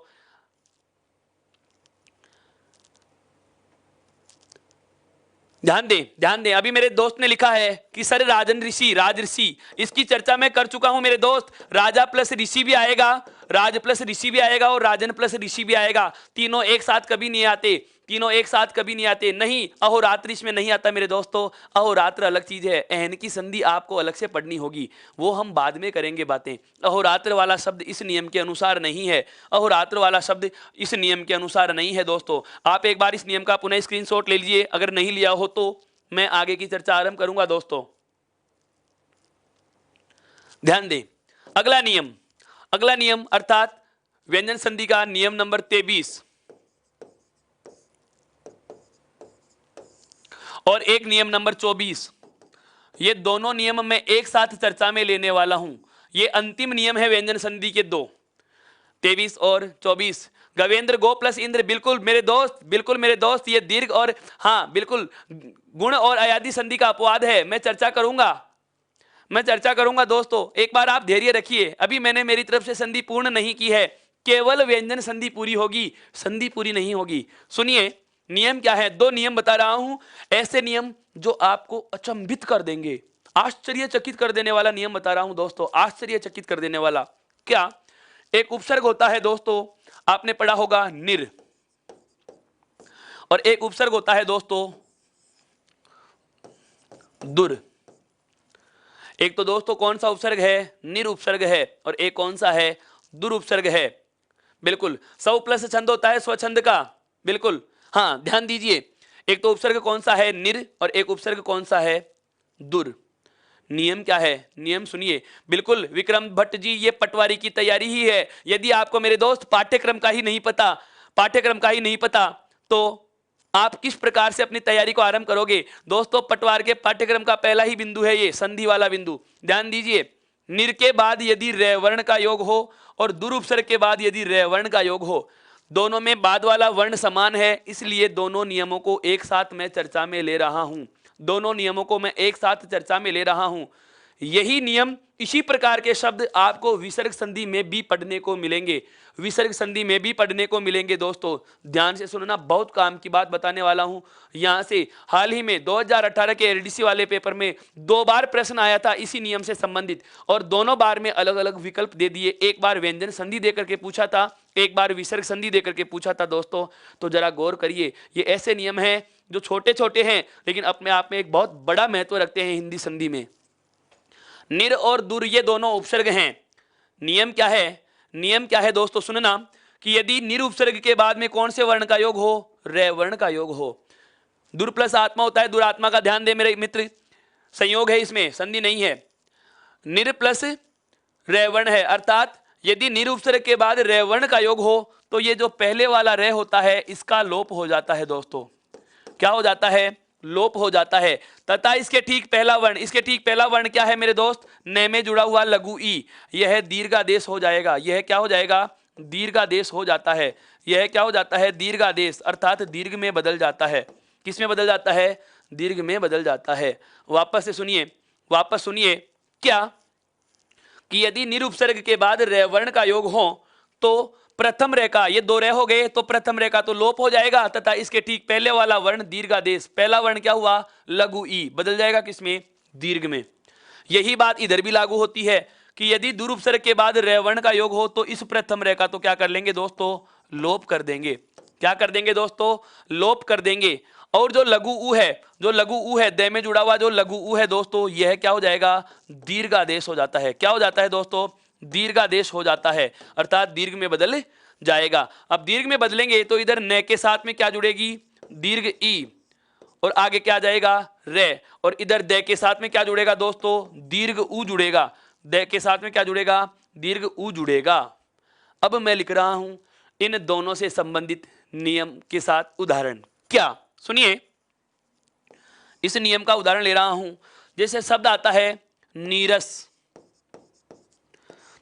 ध्यान दें। अभी मेरे दोस्त ने लिखा है कि सर राजऋषि, इसकी चर्चा मैं कर चुका हूं मेरे दोस्त। राजा प्लस ऋषि भी आएगा, राज प्लस ऋषि भी आएगा और राजन प्लस ऋषि भी आएगा। तीनों एक साथ कभी नहीं आते, नहीं। अहोरात्र इसमें नहीं आता मेरे दोस्तों। अहोरात्र अलग चीज है, एहन की संधि आपको अलग से पढ़नी होगी, वो हम बाद में करेंगे बातें। अहोरात्र वाला शब्द इस नियम के अनुसार नहीं है, अहोरात्र वाला शब्द इस नियम के अनुसार नहीं है दोस्तों। आप एक बार इस नियम का पुनः स्क्रीनशॉट ले लीजिए, अगर नहीं लिया हो तो मैं आगे की चर्चा आरंभ करूंगा दोस्तों। ध्यान दें, अगला नियम अर्थात व्यंजन संधि का नियम नंबर 23 और एक नियम नंबर 24। ये दोनों नियम मैं एक साथ चर्चा में लेने वाला हूं। ये अंतिम नियम है व्यंजन संधि के दो, 23 और 24। गवेंद्र गो प्लस इंद्र, बिल्कुल मेरे दोस्त, ये दीर्घ और हाँ बिल्कुल गुण और अयादि संधि का अपवाद है। मैं चर्चा करूंगा दोस्तों। एक बार आप धैर्य रखिए, अभी मैंने मेरी तरफ से संधि पूर्ण नहीं की है, केवल व्यंजन संधि पूरी होगी, संधि पूरी नहीं होगी। सुनिए नियम क्या है, दो नियम बता रहा हूं, ऐसे नियम जो आपको अचंभित कर देंगे, आश्चर्यचकित कर देने वाला नियम बता रहा हूं दोस्तों, आश्चर्यचकित कर देने वाला। क्या? एक उपसर्ग होता है दोस्तों, आपने पढ़ा होगा निर, और एक उपसर्ग होता है दोस्तों दुर। एक तो दोस्तों कौन सा उपसर्ग है? निर उपसर्ग है, और एक कौन सा है? दुर उपसर्ग है। बिल्कुल सव प्लस छंद होता है स्वछंद का, बिल्कुल हाँ ध्यान दीजिए। एक तो उपसर्ग कौन सा है? निर, और एक उपसर्ग कौन सा है? दुर। नियम क्या है? नियम सुनिए। बिल्कुल विक्रम भट्ट जी, ये पटवारी की तैयारी ही है। यदि आपको मेरे दोस्त पाठ्यक्रम का ही नहीं पता, तो आप किस प्रकार से अपनी तैयारी को आरंभ करोगे? दोस्तों, पटवार के पाठ्यक्रम का पहला ही बिंदु है ये संधि वाला बिंदु। ध्यान दीजिए, निर के बाद यदि रैवर्ण का योग हो और दुर उपसर्ग के बाद यदि रैवर्ण का योग हो, दोनों में बाद वाला वर्ण समान है, इसलिए दोनों नियमों को एक साथ मैं चर्चा में ले रहा हूं। दोनों नियमों को मैं एक साथ चर्चा में ले रहा हूं। यही नियम, इसी प्रकार के शब्द आपको विसर्ग संधि में भी पढ़ने को मिलेंगे। विसर्ग संधि में भी पढ़ने को मिलेंगे। दोस्तों ध्यान से सुनना, बहुत काम की बात बताने वाला हूं। यहां से हाल ही में 2018 के एलडीसी वाले पेपर में 2 बार प्रश्न आया था इसी नियम से संबंधित, और दोनों बार में अलग अलग विकल्प दे दिए। एक बार व्यंजन संधि देकर के पूछा था, एक बार विसर्ग संधि देकर के पूछा था। दोस्तों तो जरा गौर करिए, ये ऐसे नियम हैं जो छोटे छोटे हैं लेकिन अपने आप में एक बहुत बड़ा महत्व रखते हैं हिंदी संधि में। निर और दुर ये दोनों उपसर्ग हैं। नियम क्या है? नियम क्या है दोस्तों सुनना, कि यदि निर उपसर्ग के बाद में कौन से वर्ण का योग हो? रे वर्ण का योग हो। दुर प्लस आत्मा होता है, दुरात्मा का ध्यान दे मेरे मित्र, संयोग है इसमें, संधि नहीं है। निर प्लस रे वर्ण है, अर्थात यदि निर उपसर्ग के बाद रे वर्ण का योग हो तो ये जो पहले वाला रे होता है इसका लोप हो जाता है। दोस्तों क्या हो जाता है? लोप हो जाता है। तथा इसके ठीक पहला वर्ण क्या है मेरे दोस्त? न में जुड़ा हुआ लघु ई, यह दीर्घादेश हो जाएगा। यह क्या हो जाएगा? दीर्घादेश हो जाता है। यह क्या हो जाता है? दीर्घादेश, अर्थात दीर्घ में बदल जाता है। किस में बदल जाता है? दीर्घ में बदल जाता है। वापस से सुनिए, वापस सुनिए, क्या कि यदि निरुपसर्ग के बाद रे वर्ण का योग हो तो प्रथम रेखा, ये 2 रे हो गए तो प्रथम रेखा तो लोप हो जाएगा, तथा इसके ठीक पहले वाला वर्ण दीर्घादेश, पहला वर्ण क्या हुआ? लघु ई, बदल जाएगा किसमें? दीर्घ में। यही बात इधर भी लागू होती है कि यदि दुरुपसर्ग के बाद रे वर्ण का योग हो तो इस प्रथम रेखा तो क्या कर लेंगे दोस्तों? लोप कर देंगे। क्या कर देंगे दोस्तों? लोप कर देंगे। और जो लघु ऊ है, दे में जुड़ा हुआ जो लघु ऊ है दोस्तों, यह क्या हो जाएगा? दीर्घादेश हो जाता है। क्या हो जाता है दोस्तों? दीर्घादेश हो जाता है, अर्थात दीर्घ में बदल जाएगा। अब दीर्घ में बदलेंगे तो इधर न के साथ में क्या जुड़ेगी? दीर्घ ई, और आगे क्या जाएगा? रे, और इधर दे के साथ में क्या जुड़ेगा दोस्तों? दीर्घ ऊ जुड़ेगा। दे के साथ में क्या जुड़ेगा? दीर्घ ऊ जुड़ेगा। अब मैं लिख रहा हूं इन दोनों से संबंधित नियम के साथ उदाहरण। क्या? सुनिए, इस नियम का उदाहरण ले रहा हूं। जैसे शब्द आता है नीरस,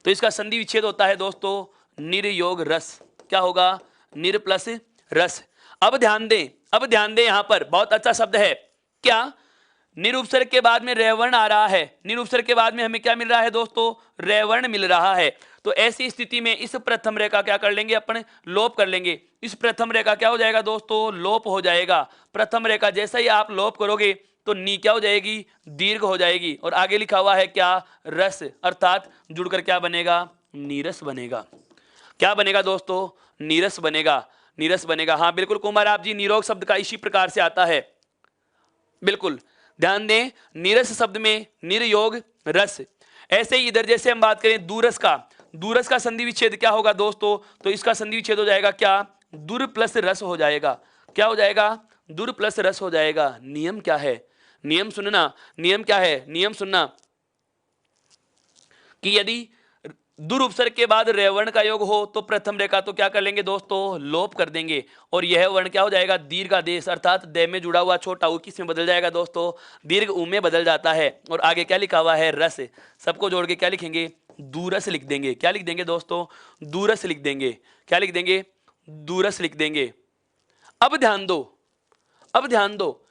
तो इसका संधि विच्छेद होता है दोस्तों निर्योग रस। क्या होगा? निर प्लस रस। अब ध्यान दें, यहां पर बहुत अच्छा शब्द है। क्या? निरुपसर्ग के बाद में रेवर्ण आ रहा है। निरुपसर्ग के बाद में हमें क्या मिल रहा है दोस्तों? रेवर्ण मिल रहा है। तो ऐसी स्थिति में इस प्रथम रेखा क्या कर लेंगे? अपन लोप कर लेंगे। इस प्रथम रेखा क्या हो जाएगा दोस्तों? लोप हो जाएगा। प्रथम रेखा जैसे ही आप लोप करोगे तो नी क्या हो जाएगी? दीर्घ हो जाएगी। और आगे लिखा हुआ है क्या? रस, अर्थात जुड़कर क्या बनेगा? नीरस बनेगा। क्या बनेगा दोस्तों? नीरस बनेगा। नीरस बनेगा। हाँ बिल्कुल कुमार आप जी, निरोग शब्द का इसी प्रकार से आता है। बिल्कुल ध्यान दें, नीरस शब्द में निर्योग रस। ऐसे ही इधर जैसे हम बात करें दूरस का संधि विच्छेद क्या होगा दोस्तों? तो इसका संधि विच्छेद हो जाएगा क्या? दुर प्लस रस हो जाएगा। क्या हो जाएगा? दुर प्लस रस हो जाएगा। नियम क्या है? नियम सुनना, नियम क्या है? नियम सुनना कि यदि दुर उपसर्ग के बाद रेवर्ण का योग हो तो प्रथम रेखा तो क्या कर लेंगे दोस्तों? लोप कर देंगे। और यह वर्ण क्या हो जाएगा? दीर्घादेश, अर्थात दे में जुड़ा हुआ छोटा ऊ किस में बदल जाएगा दोस्तों? दीर्घ ऊ में बदल जाता है। और आगे क्या लिखा हुआ है? रस। सबको जोड़ के क्या लिखेंगे? दूरस लिख देंगे। क्या लिख देंगे दोस्तों? दूरस लिख देंगे। क्या लिख देंगे? दूरस लिख देंगे। अब ध्यान दो,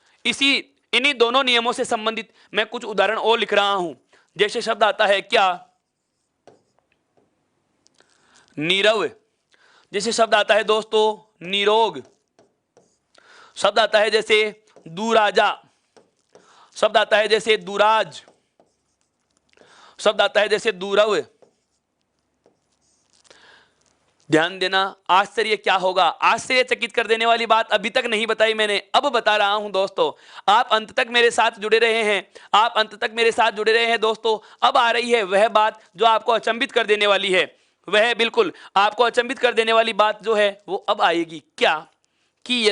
इन्हीं दोनों नियमों से संबंधित मैं कुछ उदाहरण और लिख रहा हूं। जैसे शब्द आता है क्या? नीरव। जैसे शब्द आता है दोस्तों निरोग। शब्द आता है जैसे दुराजा। शब्द आता है जैसे दुराज। शब्द आता है जैसे दूरव। ध्यान देना, आश्चर्य क्या होगा? आश्चर्यचकित कर देने वाली बात अभी तक नहीं बताई मैंने, अब बता रहा हूं दोस्तों। आप अंत तक मेरे साथ जुड़े रहे हैं, दोस्तों। अब आ रही है वह बात जो आपको अचंभित कर देने वाली है। वह बिल्कुल आपको अचंभित कर देने वाली बात जो है वो अब आएगी। क्या? कि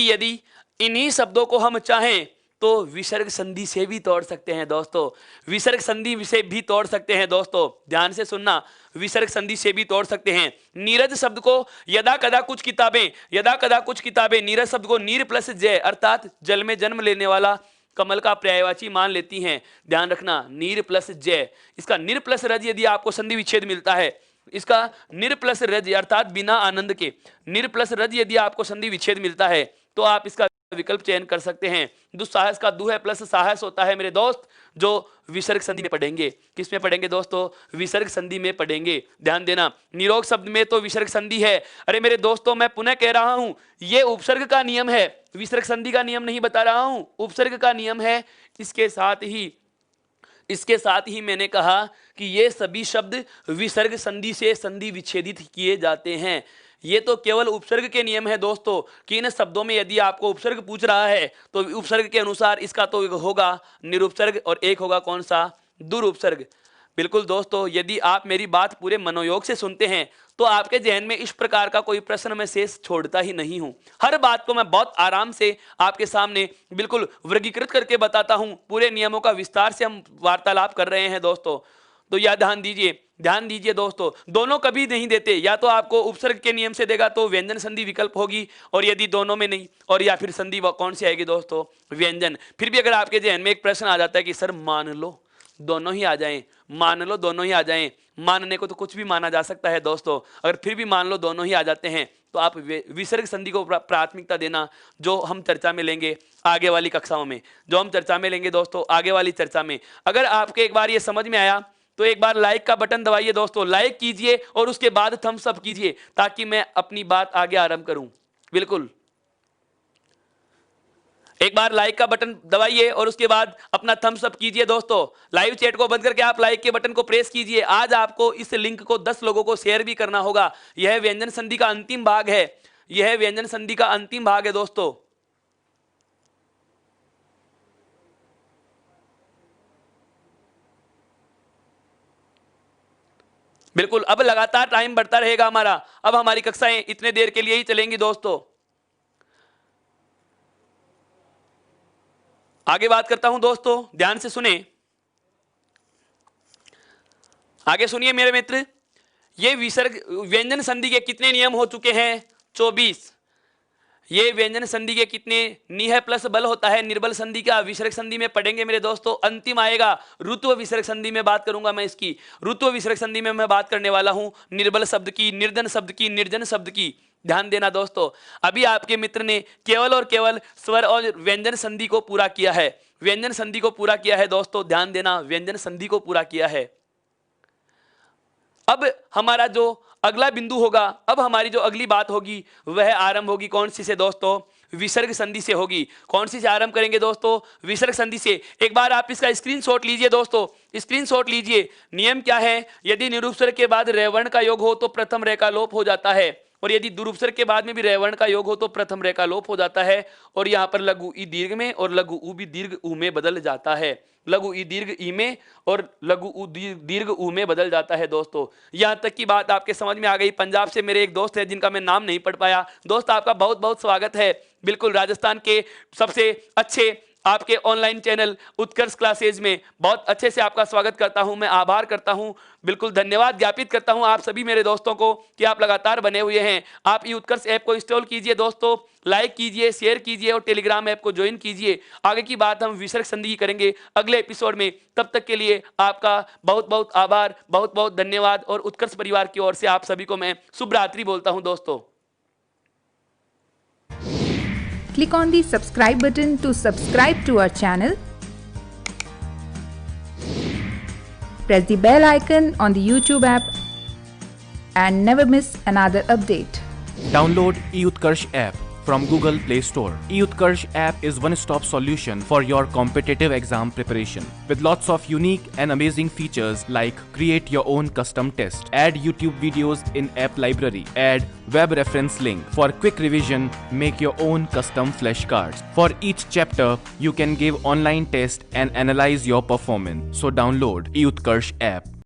यदि इन्हीं शब्दों को हम चाहें तो विसर्ग संधि से भी तोड़ सकते हैं दोस्तों, विसर्ग संधि से भी तोड़ सकते हैं दोस्तों, ध्यान से सुनना, विसर्ग संधि से भी तोड़ सकते हैं। नीरज शब्द को यदा कदा कुछ किताबें नीरज शब्द को नीर प्लस जय अर्थात जल में जन्म लेने वाला कमल का पर्यायवाची मान लेती हैं। ध्यान रखना, नीर प्लस जय, इसका निर प्लस रज यदि आपको संधि विच्छेद मिलता है, इसका निर प्लस रज अर्थात बिना आनंद के निर प्लस रज यदि आपको संधि विच्छेद मिलता है तो आप इसका विकल्प चयन कर सकते हैं। दुस्साहस का दु है प्लस साहस होता है मेरे दोस्त, जो विसर्ग संधि में पढ़ेंगे। किस में पढ़ेंगे दोस्तों? विसर्ग संधि में पढ़ेंगे। ध्यान देना, निरोग शब्द में तो विसर्ग संधि है। अरे मेरे दोस्तों, मैं पुनः कह रहा हूं, यह उपसर्ग का नियम है, विसर्ग संधि का नियम नहीं बता रहा हूं, उपसर्ग का नियम है। इसके साथ ही मैंने कहा कि ये सभी शब्द विसर्ग संधि से संधि विच्छेदित किए जाते हैं। ये तो केवल उपसर्ग के नियम है दोस्तों, कि इन शब्दों में यदि आपको उपसर्ग पूछ रहा है तो उपसर्ग के अनुसार इसका तो होगा निरुपसर्ग और एक होगा कौन सा? दुरुपसर्ग। बिल्कुल दोस्तों, यदि आप मेरी बात पूरे मनोयोग से सुनते हैं तो आपके जहन में इस प्रकार का कोई प्रश्न मैं शेष छोड़ता ही नहीं हूं। हर बात को मैं बहुत आराम से आपके सामने बिल्कुल वर्गीकृत करके बताता हूं। पूरे नियमों का विस्तार से हम वार्तालाप कर रहे हैं दोस्तों। तो यह ध्यान दीजिए दोस्तों, दोनों कभी नहीं देते, या तो आपको उपसर्ग के नियम से देगा तो व्यंजन संधि विकल्प होगी, और यदि दोनों में नहीं, और या फिर संधि कौन सी आएगी दोस्तों? व्यंजन। फिर भी अगर आपके जहन में एक प्रश्न आ जाता है कि सर मान लो दोनों ही आ जाएं, मान लो दोनों ही आ जाएं, मानने को तो कुछ भी माना जा सकता है दोस्तों, अगर फिर भी मान लो दोनों ही आ जाते हैं तो आप विसर्ग संधि को प्राथमिकता देना, जो हम चर्चा में लेंगे आगे वाली कक्षाओं में, जो हम चर्चा में लेंगे दोस्तों आगे वाली चर्चा में। अगर आपके एक बार ये समझ में आया तो एक बार लाइक का बटन दबाइए दोस्तों, लाइक कीजिए और उसके बाद थम्स अप कीजिए, ताकि मैं अपनी बात आगे आरंभ करूं। बिल्कुल, एक बार लाइक का बटन दबाइए और उसके बाद अपना थम्स अप कीजिए दोस्तों। लाइव चैट को बंद करके आप लाइक के बटन को प्रेस कीजिए। आज आपको इस लिंक को 10 लोगों को शेयर भी करना होगा। यह व्यंजन संधि का अंतिम भाग है, यह व्यंजन संधि का अंतिम भाग है दोस्तों। बिल्कुल, अब लगातार टाइम बढ़ता रहेगा हमारा, अब हमारी कक्षाएं इतने देर के लिए ही चलेंगी दोस्तों। आगे बात करता हूं दोस्तों, ध्यान से सुने, आगे सुनिए मेरे मित्र। ये विसर्ग व्यंजन संधि के कितने नियम हो चुके हैं? 24। ये व्यंजन संधि के कितने? निह प्लस बल होता है निर्बल संधि का, विसर्ग संधि में पढ़ेंगे मेरे दोस्तों। अंतिम आएगा ऋत्व विसर्ग संधि में बात करूंगा मैं इसकी। ऋत्व विसर्ग संधि में मैं बात करने वाला हूं निर्बल शब्द की, निर्धन शब्द की, निर्जन शब्द की। ध्यान देना दोस्तों, अभी आपके मित्र ने केवल और केवल स्वर और व्यंजन संधि को पूरा किया है, व्यंजन संधि को पूरा किया है दोस्तों। ध्यान देना, व्यंजन संधि को पूरा किया है। अब हमारा जो अगला बिंदु होगा, अब हमारी जो अगली बात होगी वह आरंभ होगी कौन सी से दोस्तों? विसर्ग संधि से होगी। कौन सी से आरंभ करेंगे दोस्तों? विसर्ग संधि से। एक बार आप इसका स्क्रीनशॉट लीजिए दोस्तों, स्क्रीनशॉट लीजिए। नियम क्या है? यदि निरुपसर्ग के बाद रेवर्ण का योग हो तो प्रथम रे का लोप हो जाता है, और यदि दुरुपसर्ग के बाद में भी रेवर्ण का योग हो तो प्रथम रे का लोप हो जाता है, और यहां पर लघु ई दीर्घ में और लघु उ भी दीर्घ उ में बदल जाता है। लघु ई दीर्घ ई में और लघु उ दीर्घ उ में बदल जाता है दोस्तों। यहां तक की बात आपके समझ में आ गई। पंजाब से मेरे एक दोस्त है जिनका मैं नाम नहीं पढ़ पाया, दोस्त आपका बहुत बहुत स्वागत है। बिल्कुल, राजस्थान के सबसे अच्छे आपके ऑनलाइन चैनल उत्कर्ष क्लासेज में बहुत अच्छे से आपका स्वागत करता हूं मैं, आभार करता हूं, बिल्कुल धन्यवाद ज्ञापित करता हूं आप सभी मेरे दोस्तों को कि आप लगातार बने हुए हैं। आप ये उत्कर्ष ऐप को इंस्टॉल कीजिए दोस्तों, लाइक कीजिए, शेयर कीजिए और टेलीग्राम ऐप को ज्वाइन कीजिए। आगे की बात हम विसर्ग संधि की करेंगे अगले एपिसोड में। तब तक के लिए आपका बहुत बहुत आभार, बहुत बहुत धन्यवाद, और उत्कर्ष परिवार की ओर से आप सभी को मैं शुभ रात्रि बोलता हूं दोस्तों। Click on the subscribe button to subscribe to our channel. Press the bell icon on the YouTube app and never miss another update. Download eUtkarsh app from Google Play Store. eUtkarsh app is one-stop solution for your competitive exam preparation with lots of unique and amazing features like create your own custom test, add YouTube videos in app library, add web reference link for quick revision, make your own custom flashcards. For each chapter, you can give online test and analyze your performance. So download eUtkarsh app.